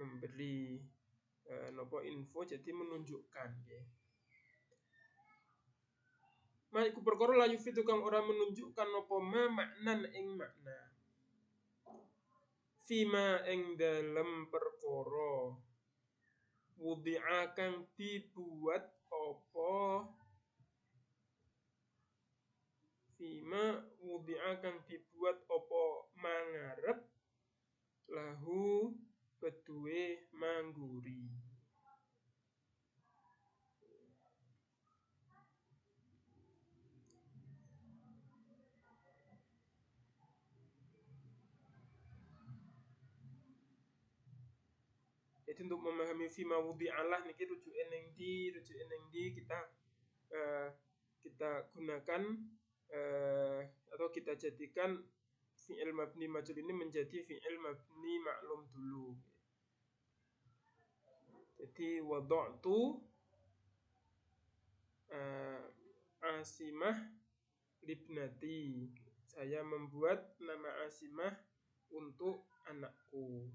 Memberi nopo info, jadi menunjukkan nggih. Ma iku perkara la yufidu kang ora menunjukkan apa ma maknan ing makna. Fima ing dalem perkara wudi'a kang dibuat apa fima wudi'a kang dibuat apa mangarep lahu kedue mangguri. Jadi untuk memahami fima wudi'alah niki rujuke ning ndi kita gunakan atau kita jadikan fi'il mabni majhul ini menjadi fi'il mabni maklum dulu. Jadi wada'tu Asimah libnati, saya membuat nama Asimah untuk anakku.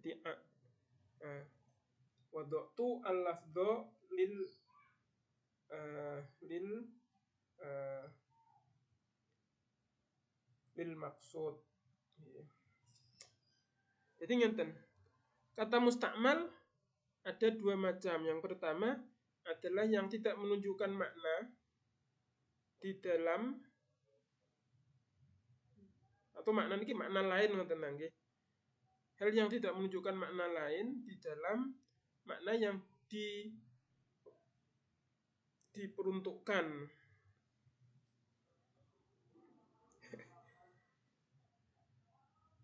Jadi wada'tu al-lafdha lil maksud. Jadi ngenten. Kata mustakmal ada dua macam. Yang pertama adalah yang tidak menunjukkan makna di dalam, atau makna ini makna lain ngoten nggih. Hal yang tidak menunjukkan makna lain di dalam makna yang diperuntukkan.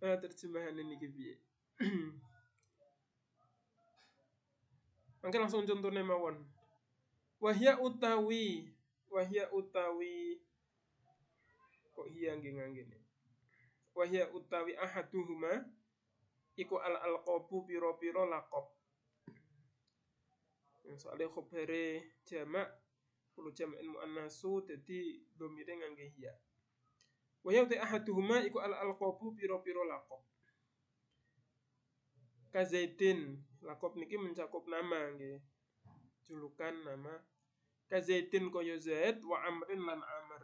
Terjemahan ini piye? Mangke langsung contohnya mawon. Wahya utawi kok iya nggih ngangge. Wahya utawi ahaduhuma iku al-alqabu pira-pira laqab. Soale khabare jamak kulo jam'in muannasu dadi dhamire ngangge ya. Wahya utawi ahaduhuma iku al-alqabu pira-pira laqab. Kazaidin, laqab niki mencakup nama nggih. Julukan nama. Kazaidin kaya Zaid wa Amrin lan Amr.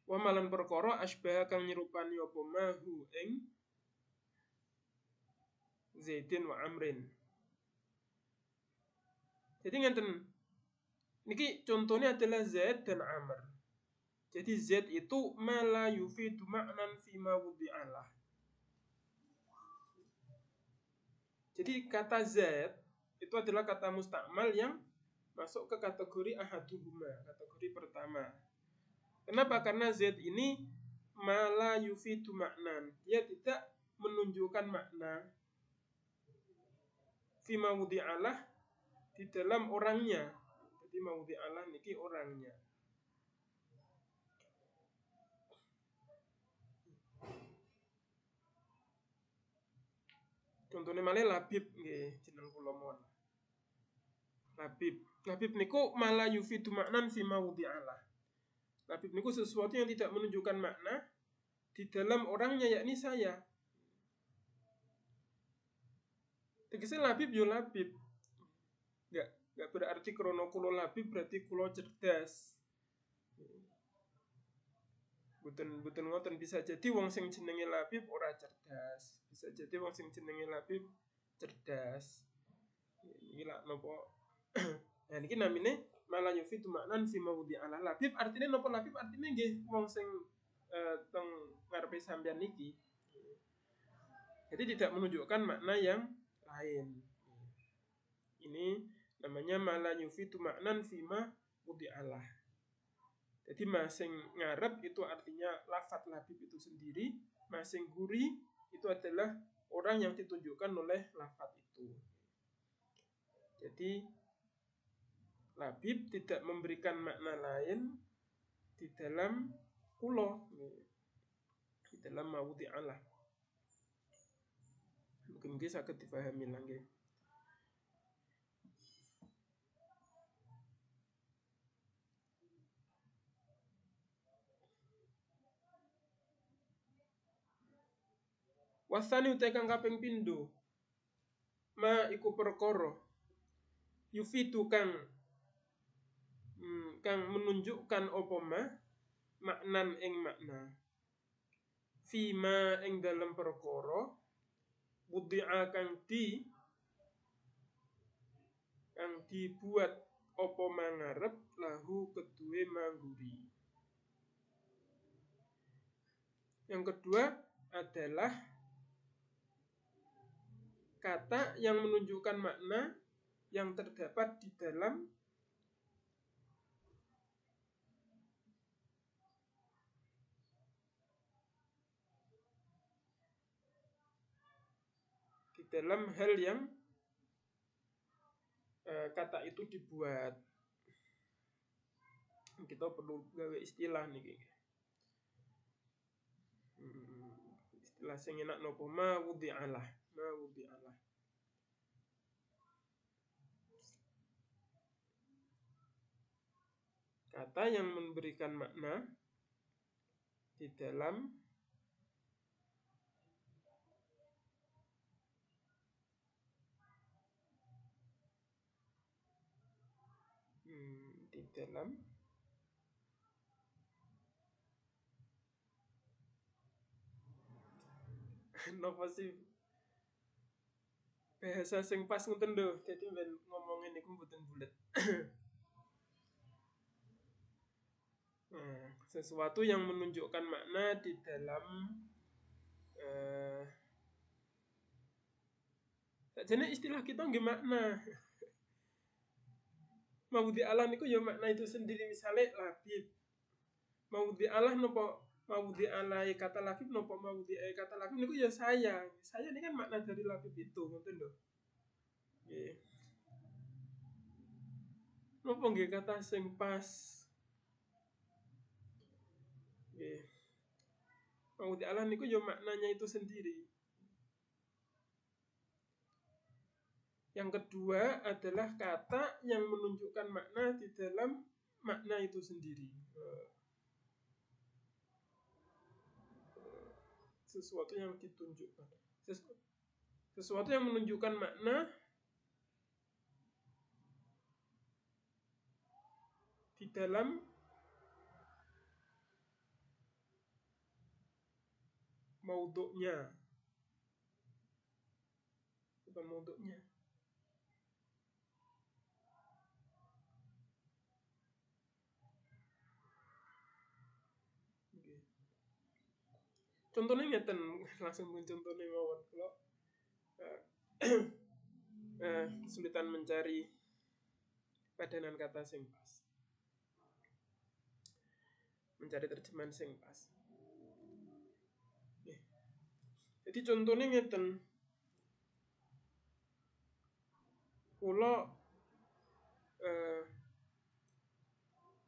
Wa malan perkara asbah kang nyerupani apa mahu ing Zaidin wa Amrin. Jadi ngenten. Niki contohnya adalah Zaid dan Amr. Jadi Zaid itu ma la yufidu ma'nan fi ma wudi'alah. Jadi kata Zaid itu adalah kata mustakmal yang masuk ke kategori ahaduhuma, kategori pertama. Kenapa? Karena Z ini mala yufidu maknan, dia tidak menunjukkan makna fi mawdi'alah di dalam orangnya. Jadi mawdi'alah niki orangnya. Contohnya malih Labib nggih, jeneng kula mon. Labib niku mala yufidu maknan fi mawdi'alah. Labib niku sesuatu yang tidak menunjukkan makna di dalam orangnya, yakni saya. Tegese Labib yo Labib. Enggak berarti krono kulo Labib berarti kulo cerdas. Boten ngoten, bisa jadi wong sing jenenge Labib ora cerdas. Bisa jadi wong sing jenenge Labib cerdas. Iki lak napa? Nah niki namine malah yufidu maknan fi mawdi'alah. Labib artine napa? Labib artine nggih wong sing teng ngarepe sampeyan niki. Jadi tidak menunjukkan makna yang lain. Ini namanya malah yufidu maknan fi mawdi'alah. Jadi masing ngarep itu artinya lafaz Labib itu sendiri, masing guri itu adalah orang yang ditunjukkan oleh lafaz itu. Jadi Labib tidak memberikan makna lain di dalam kulo, di dalam mawdi'alah. Mungkin saged dipahami nggih. Wasani utai kang kaping pindho ma iku perkara yufidu kang menunjukkan apa maknan ing makna fima ing dalam perkara wudi'a kang dibuat apa mangarep lahu kedue mangguri. Yang kedua adalah kata yang menunjukkan makna yang terdapat di dalam dalam hal yang kata itu dibuat. Kita perlu gawe istilah nih. Istilah sing enak nopo ma wudi'alah. Kata yang memberikan makna di dalam napa sih bahasa sing pas ngoten lho. Dadi ben ngomongin niku mboten bulet. Sesuatu yang menunjukkan makna di dalam sajane istilah kita nggih makna. Mawudi Allah niku ya makna itu sendiri. Misalnya labib. Mawudi Allah napa mawudi Allah kata labib napa mawudi kata labib niku ya saya. Saya ini kan makna dari labib itu, ngoten lho. Nggih. Napa nggih kata sing pas? Nggih. Mawudi Allah niku ya maknanya itu sendiri. Yang kedua adalah kata yang menunjukkan makna di dalam makna itu sendiri. Sesuatu yang ditunjukkan. Sesuatu yang menunjukkan makna di dalam maudhu'nya. Bukan maudhu'nya. Contohnya ngeten, langsung contohnya mawon kula kesulitan mencari padanan kata sing pas. Mencari terjemahan sing pas. Jadi contohnya ngeten. Kula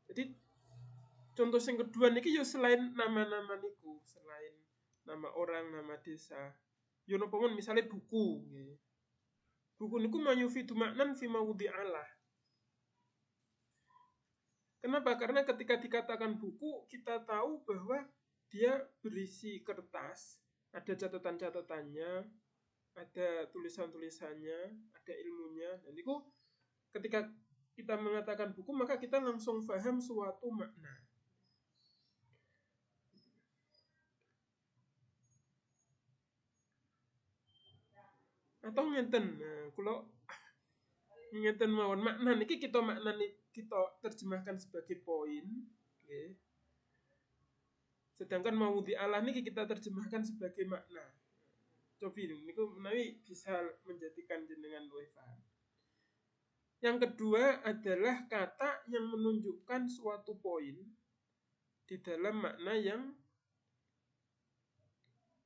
jadi contoh sing kedua niki yo selain nama-nama niku, selain nama orang, nama desa. Yo napa mon misale buku nggih. Buku niku mayufidu maknan fi mawdi'alah. Kenapa? Karena ketika dikatakan buku, kita tahu bahwa dia berisi kertas, ada catatan-catatannya, ada tulisan-tulisannya, ada ilmunya. Dan itu ketika kita mengatakan buku, maka kita langsung paham suatu makna. Atau ngeten, kalau ngeten mawon makna niki kita terjemahkan sebagai poin, okay. Sedangkan mawudi Allah niki kita terjemahkan sebagai makna. Cobi niku menawi bisa menjadikan jenengan luwih paham. Yang kedua adalah kata yang menunjukkan suatu poin di dalam makna yang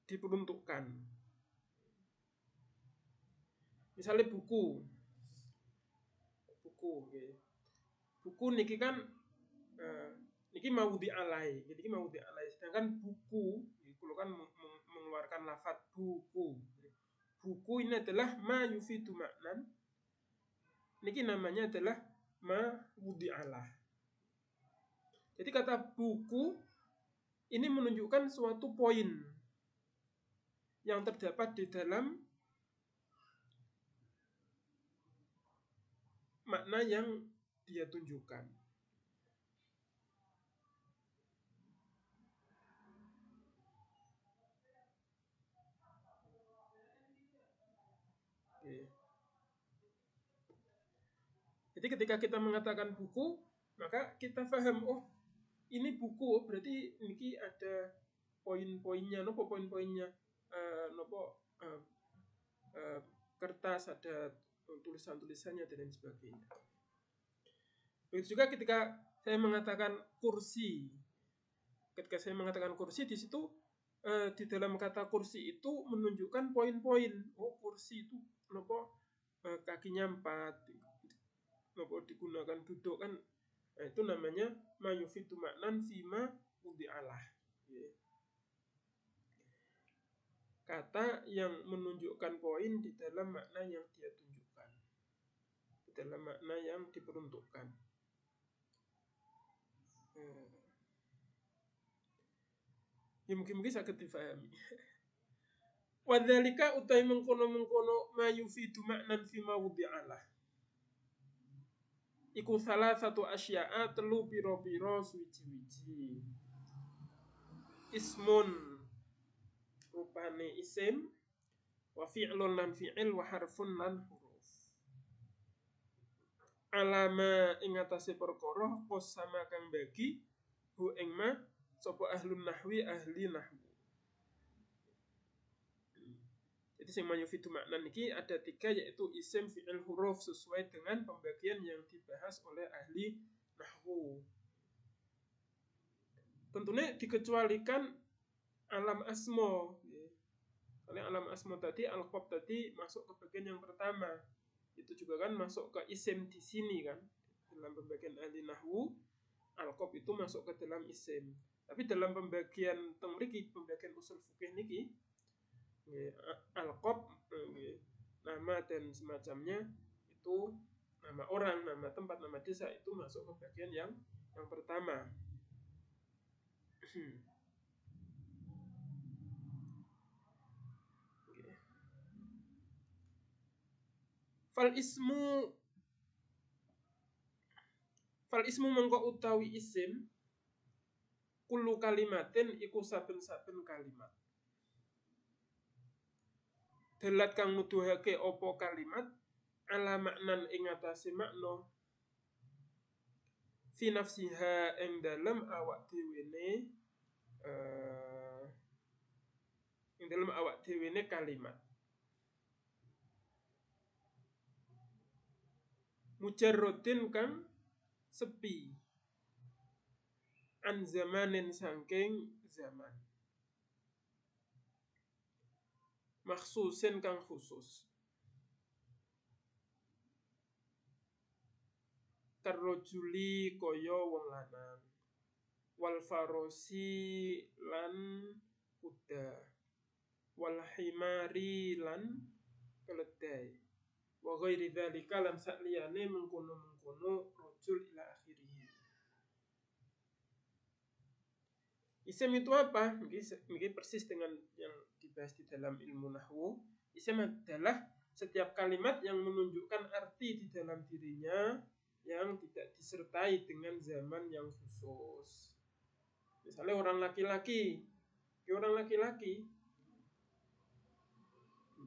diperuntukkan. Misalnya buku. Okay. Buku niki kan niki mawudi alai. Jadi mawudi alai. Sedangkan buku itu kan mengeluarkan lafaz buku. Buku ini adalah ma yufidu maknan. Niki namanya adalah mawudi alah. Jadi kata buku ini menunjukkan suatu poin yang terdapat di dalam makna yang dia tunjukkan. Okay. Jadi ketika kita mengatakan buku, maka kita paham, oh ini buku, berarti ini ada poin-poinnya, nopo poin-poinnya, nopo kertas, ada tulisan-tulisannya dan lain sebagainya. Begitu juga ketika saya mengatakan kursi. Ketika saya mengatakan kursi, di situ di dalam kata kursi itu menunjukkan poin-poin. Oh, kursi itu kakinya 4, digunakan duduk kan. Nah, itu namanya mayufitu maknan fima wudi'alah. Kata yang menunjukkan poin di dalam makna yang dia tunjukkan, di dalam makna yang diperuntukkan. Ya mungkin-mungkin saged difahami. Wadzalika utai mengkono-mengkono mayufitu maknan fima wudi'alah. Iku salah satu asya'a telu piro-piro suci-wici. Ismun rupane isim, wa fi'lun lan fi'il, wa harfun lan huruf. Alama ing atase perkara qosama kang bagi hu ing ma sapa ahlun nahwi ahli nahwu. Jadi sing mayufitu maknan niki ada 3, yaitu isim, fi'il, huruf, sesuai dengan pembagian yang dibahas oleh ahli nahwu. Tentunya dikecualikan alam asma. Karena alam asma tadi, al-qab tadi masuk ke bagian yang pertama. Itu juga kan masuk ke isim di sini kan. Dalam pembagian ahli nahwu, al-qab itu masuk ke dalam isim. Tapi dalam pembagian mriki, pembagian usul fikih niki, al-qab, nama dan semacamnya itu nama orang, nama tempat, nama desa itu masuk ke bagian yang pertama. Fal ismu mengko utawi isim kullu kalimatin iku saben-saben kalimat. Dalat kang nuduhake apa kalimat ala maknan ing atase makna fi nafsiha ing dalem awak dhewene kalimat. Mujarrodin kang sepi an zamanin saking zaman. Makhsusin kang khusus. Karrojuli kaya wong lanang. Wal farosi lan kuda. Wal himari lan keledai. Wa ghairi dzalika lan sakliyane mengkono-mengkono rojul ila akhirih. Isim itu apa? Mungkin persis dengan yang dibahas di dalam ilmu nahwu. Isim adalah setiap kalimat yang menunjukkan arti di dalam dirinya yang tidak disertai dengan zaman yang khusus. Misalnya orang laki-laki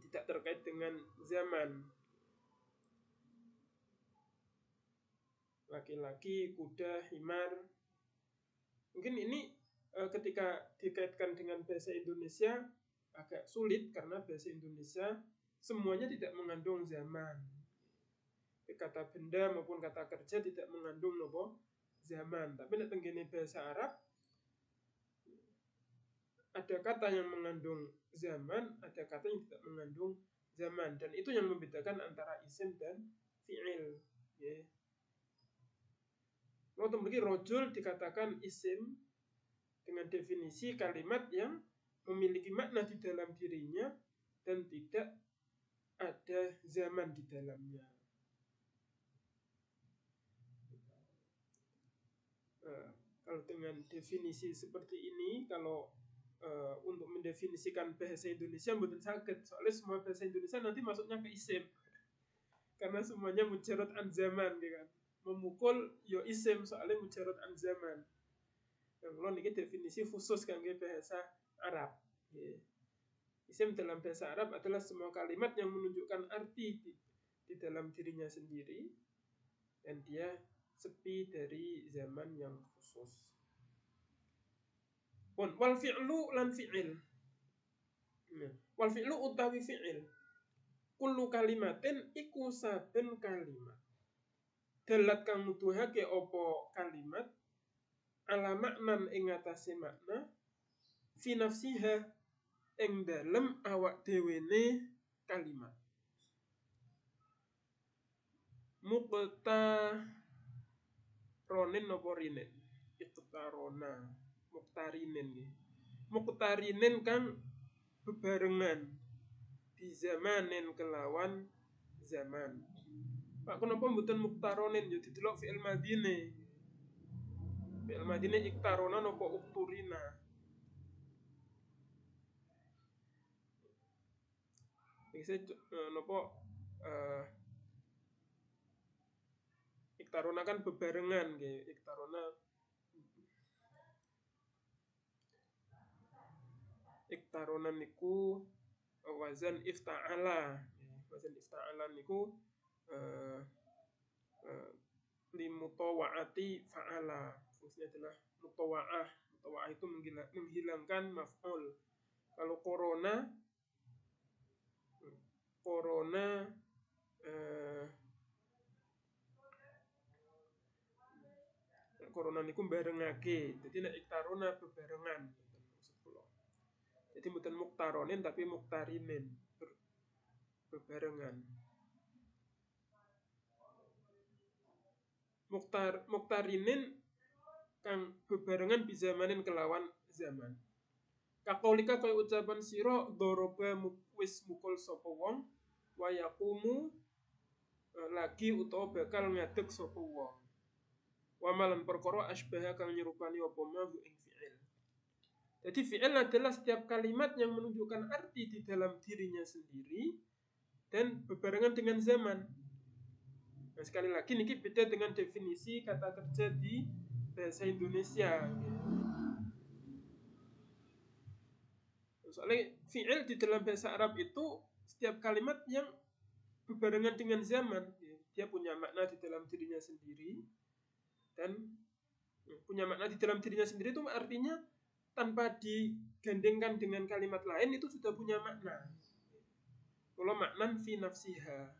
tidak terkait dengan zaman. Laki-laki, kuda, himar. Mungkin ini ketika dikaitkan dengan bahasa Indonesia agak sulit karena bahasa Indonesia semuanya tidak mengandung zaman. Kata benda maupun kata kerja tidak mengandung zaman. Tapi nek tenggene bahasa Arab ada kata yang mengandung zaman, ada kata yang tidak mengandung zaman, dan itu yang membedakan antara isim dan fi'il. Waktu begini rojul dikatakan isim dengan definisi kalimat yang memiliki makna di dalam dirinya dan tidak ada zaman di dalamnya. Kalau dengan definisi seperti ini, kalau untuk mendefinisikan bahasa Indonesia mboten saged, soalnya semua bahasa Indonesia nanti masuknya ke isim. Karena semuanya mujarrad an zaman, kan. Memukul yo isim soalnya mujarrad an zaman. Kalau niki definisi khusus kangge bahasa Arab. Isim dalam bahasa Arab adalah semua kalimat yang menunjukkan arti di dalam dirinya sendiri dan dia sepi dari zaman yang khusus. Wal fi'lu lan fi'il. Wal fi'lu utawi fi'il. Kullu kalimatin iku saben kalimat. Dalat kang nuduhake apa kalimat ala maknan ing atase makna fi nafsiha ing dalem awak dhewene kalimat. Muqtaronin napa rinen? Iqtarona, muqtarinin nggih. Muqtarinin kang bebarengan di zamanin kelawan zaman. Pak kenapa mboten muqtaronin ya didelok fi'il madine. Fi'il madine iktarona napa ukturina. Iki napa iktarona kan bebarengan nggih. Iktarona niku wazan ifta'ala. Wazan ifta'ala niku limutawa'ati fa'ala. Fungsinya adalah mutawa'ah. Mutawa'ah itu menghilangkan maf'ul. Kalau korona niku barengake. Jadi nek iktarona bebarengan. Jadi bukan muktaronin tapi muktarinin, bebarengan. Muktarinin kang bebarengan bizamanin kelawan zaman. Kakolika kaya ucapan sira doroba wis mukul sapa wong wa yaqumu lagi utawa bakal ngadeg sapa wong. Wa malan perkara asbaha kang nyerupani apa ma ing fi'il. Jadi fi'il adalah setiap kalimat yang menunjukkan arti di dalam dirinya sendiri dan bebarengan dengan zaman. Nah, sekali lagi niki beda dengan definisi kata kerja di bahasa Indonesia. Soalnya fi'il di dalam bahasa Arab itu setiap kalimat yang bebarengan dengan zaman. Dia punya makna di dalam dirinya sendiri dan punya makna di dalam dirinya sendiri itu artinya tanpa digandengkan dengan kalimat lain itu sudah punya makna. Kalau maknan fi nafsiha,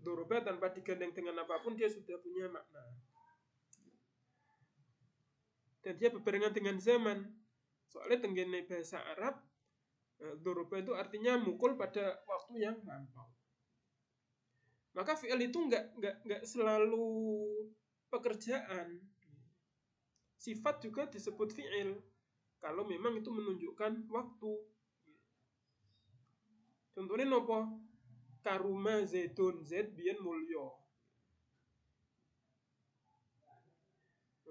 doroba tanpa digandeng dengan apapun dia sudah punya makna. Dan dia bebarengan dengan zaman. Soalnya tenggene bahasa Arab, doroba itu artinya mukul pada waktu yang lampau. Maka fi'il itu enggak selalu pekerjaan. Sifat juga disebut fi'il kalau memang itu menunjukkan waktu. Contohnya nopo? Karuma zaidun, zaid biyen mulya.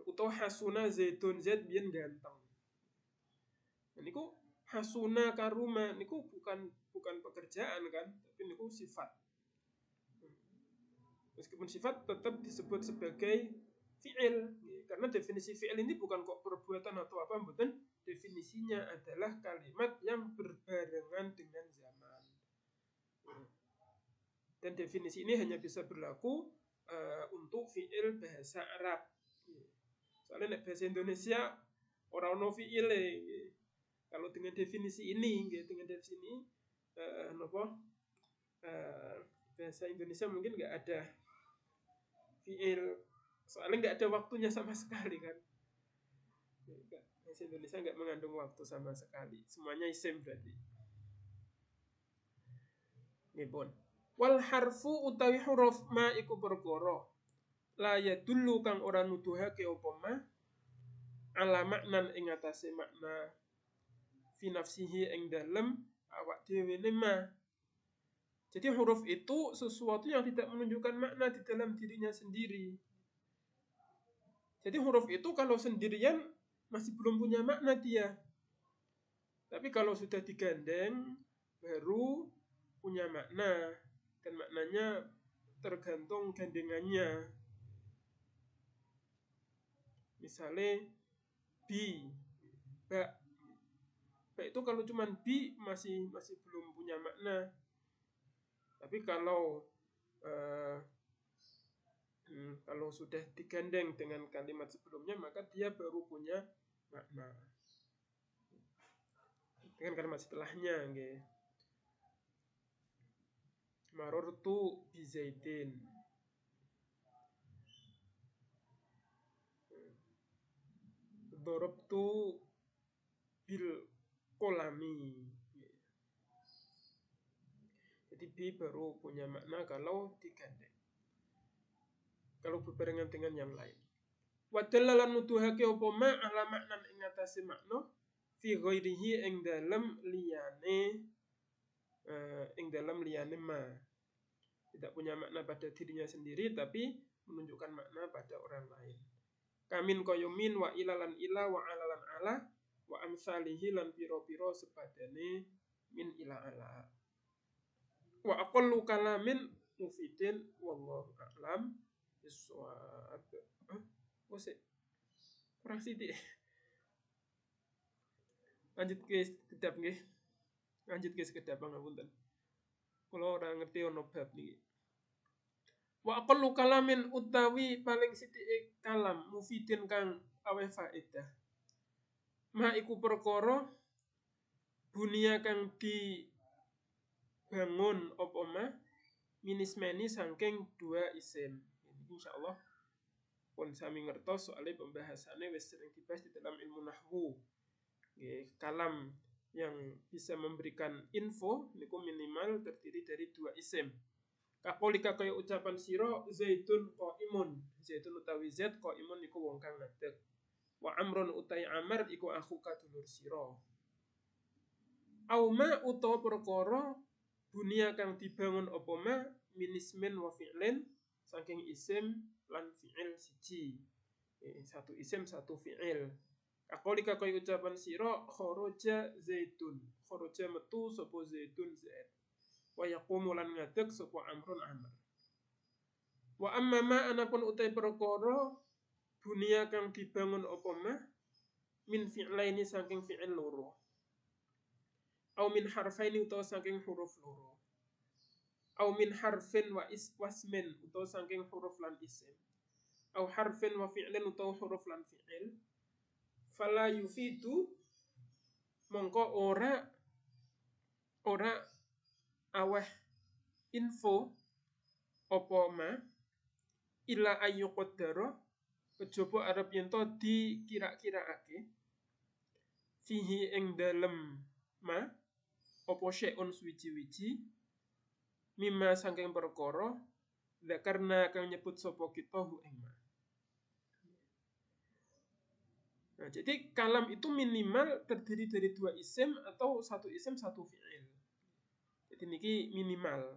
Utawa hasuna zaidun, zaid biyen ganteng. Nah, niku hasuna karuma niku bukan pekerjaan kan, tapi niku sifat. Meskipun sifat tetap disebut sebagai fi'il. Karena definisi fi'il ini bukan kok perbuatan atau apa, mboten. Definisinya adalah kalimat yang berbarengan dengan zaman. Dan definisi ini hanya bisa berlaku untuk fi'il bahasa Arab. Soalnya bahasa Indonesia orang ono fi'ile. Kalau dengan definisi ini, bahasa Indonesia mungkin nggak ada fi'il. Soalnya nggak ada waktunya sama sekali kan. Bahasa Indonesia nggak mengandung waktu sama sekali. Semuanya isim berarti. Nipun. Wal harfu utawi huruf ma iku perkara la yadullu kang ora nuduhake apa ma ala maknan ing atase makna fi nafsihi ing dalem awak dhewe ne ma. Jadi huruf itu sesuatu yang tidak menunjukkan makna di dalam dirinya sendiri. Jadi huruf itu kalau sendirian masih belum punya makna dia. Tapi kalau sudah digandeng baru punya makna. Dan maknanya tergantung gandengannya. Misalnya bi, ba. Ba itu kalau cuma bi masih belum punya makna. Tapi kalau sudah digandeng dengan kalimat sebelumnya maka dia baru punya makna. Dengan kalimat setelahnya nggih. Marortu bi Zaidin. Dorobtu bil kolami. Jadi bi baru punya makna kalau digandeng, kalau berbarengan dengan yang lain. Wa dalalan nuduhake apa ma ala maknan ing atase makna fi ghairihi ing dalem liyane ma. Tidak punya makna pada dirinya sendiri tapi menunjukkan makna pada orang lain. Kamin koyomin wa ilalan ila wa alalan ala wa amsalihi lan piro-piro sepadane min ila ala. Wa aqallu kalamin mufidin wallahu a'lam bissawab. Kurang sithik. Lanjut ke kedap nggih. Lanjut ke kedap pangapunten. Kula ora ngerti ana bab niki. Wa aqallu kalamin utawi paling sithik kalam mufidin kang aweh faedah. Ma iku perkara bunia kang dibangun apa ma minismeni saking dua isim. Insyaallah pun sami ngertos soalnya pembahasannya wis sering dibahas di dalam ilmu nahwu. Kalam yang bisa memberikan info niku minimal terdiri dari dua isim. Kakolika kaya ucapan sira zaitun qaimun. Zaitun utawi zaid qaimun iku wong kang ngadeg. Wa amrun utai amr iku akhuka dulur sira. Auma utawa perkara bunia kang dibangun apa ma minismen wa fi'lin saking isim lan fi'il siji. Satu isim satu fi'il. Kakolika kaya ucapan sira kharaja zaitun. Kharaja metu sapa zaitun zaid. Wa yaqumu lan ngadeg sapa amrun amr. Wa amma ma anapun utai perkara bunia kang dibangun apa ma min fi'laini saking fi'il loro. Au min harfaini utawa saking huruf loro. Au min harfin wa wasmin utawa saking huruf lan isim. Au harfin wa fi'lin utawa huruf lan fi'il. Fala yufidu mongko ora aweh info apa ma illa ayu qaddara kejaba arep yen to dikira-kiraake fihi ing dalem ma apa syai'un suwiji-wiji mimma saking perkara karena kang nyebut sapa kita hu ing ma. Nah, jadi kalam itu minimal terdiri dari dua isim atau satu isim satu fi'il. Jadi niki minimal.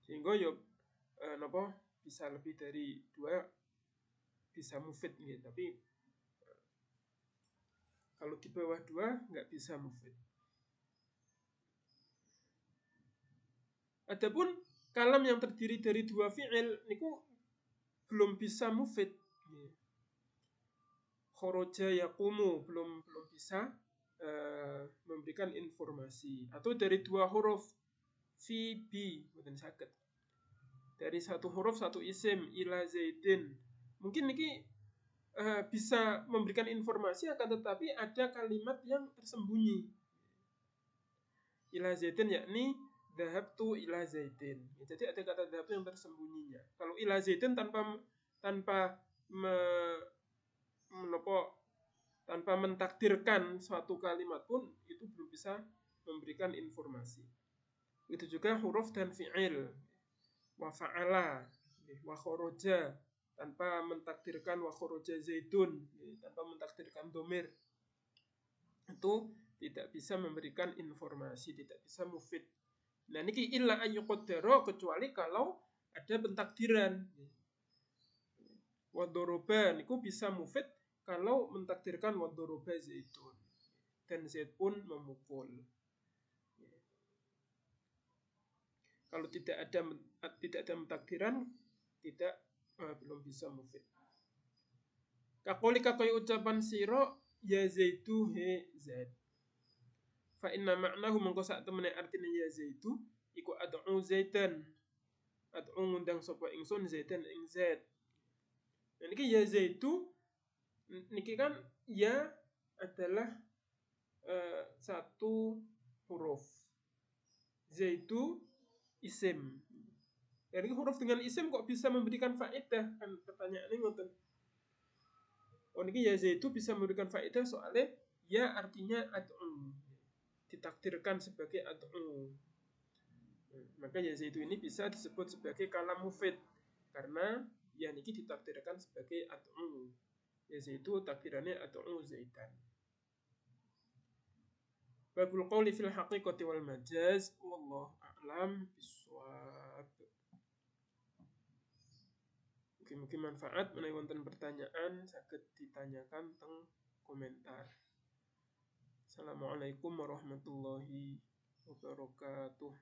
Sehingga yo napa bisa lebih dari dua bisa mufid nih, tapi kalau di bawah dua nggak bisa mufid. Adapun kalam yang terdiri dari dua fi'il niku belum bisa mufid. Kharaja yaqumu belum bisa memberikan informasi. Atau dari dua huruf fi bi mboten saged. Dari satu huruf satu isim ila zaidin. Mungkin niki bisa memberikan informasi akan tetapi ada kalimat yang tersembunyi. Ila zaidin yakni dhahabtu ila zaidin. Jadi ada kata dhahabtu yang tersembunyinya. Kalau ila zaidin tanpa mentakdirkan suatu kalimat pun itu belum bisa memberikan informasi. Itu juga huruf dan fi'il. Wa fa'ala, wa kharaja, tanpa mentakdirkan wa kharaja zaidun, tanpa mentakdirkan domir. Itu tidak bisa memberikan informasi, tidak bisa mufid. Nah niki illa ayyuqaddara kecuali kalau ada pentakdiran. Wa doroba niku bisa mufid kalau mentakdirkan wa doroba zaitun. Dan zaid pun memukul. Kalau tidak ada mentakdiran belum bisa mufid. Kakolika kaya ucapan sira ya zaitu he zaid. Fa inna ma'nahu mengko sak temene artine ya zaitu iku ad'u zaitan. Ad'u ngundang sapa ingsun zaitan ing zaid. Nah niki ya zaitu niki kan ya adalah satu huruf. Zaitu isim. Jadi huruf dengan isim kok bisa memberikan faedah? Kan pertanyaannya ngoten. niki ya zaitu bisa memberikan faedah soalnya ya artinya ad'u, ditakdirkan sebagai ad'u. Maka ya zaitu ini bisa disebut sebagai kalam mufid karena ya niki ditakdirkan sebagai ad'u. Ya zaitu takdirannya ad'u zaitan. Babul qawli fil haqiqati wal majaz wallahu a'lam bishawab. Mungkin manfaat menawi wonten pertanyaan saged ditanyakan teng komentar. Assalamualaikum warahmatullahi wabarakatuh.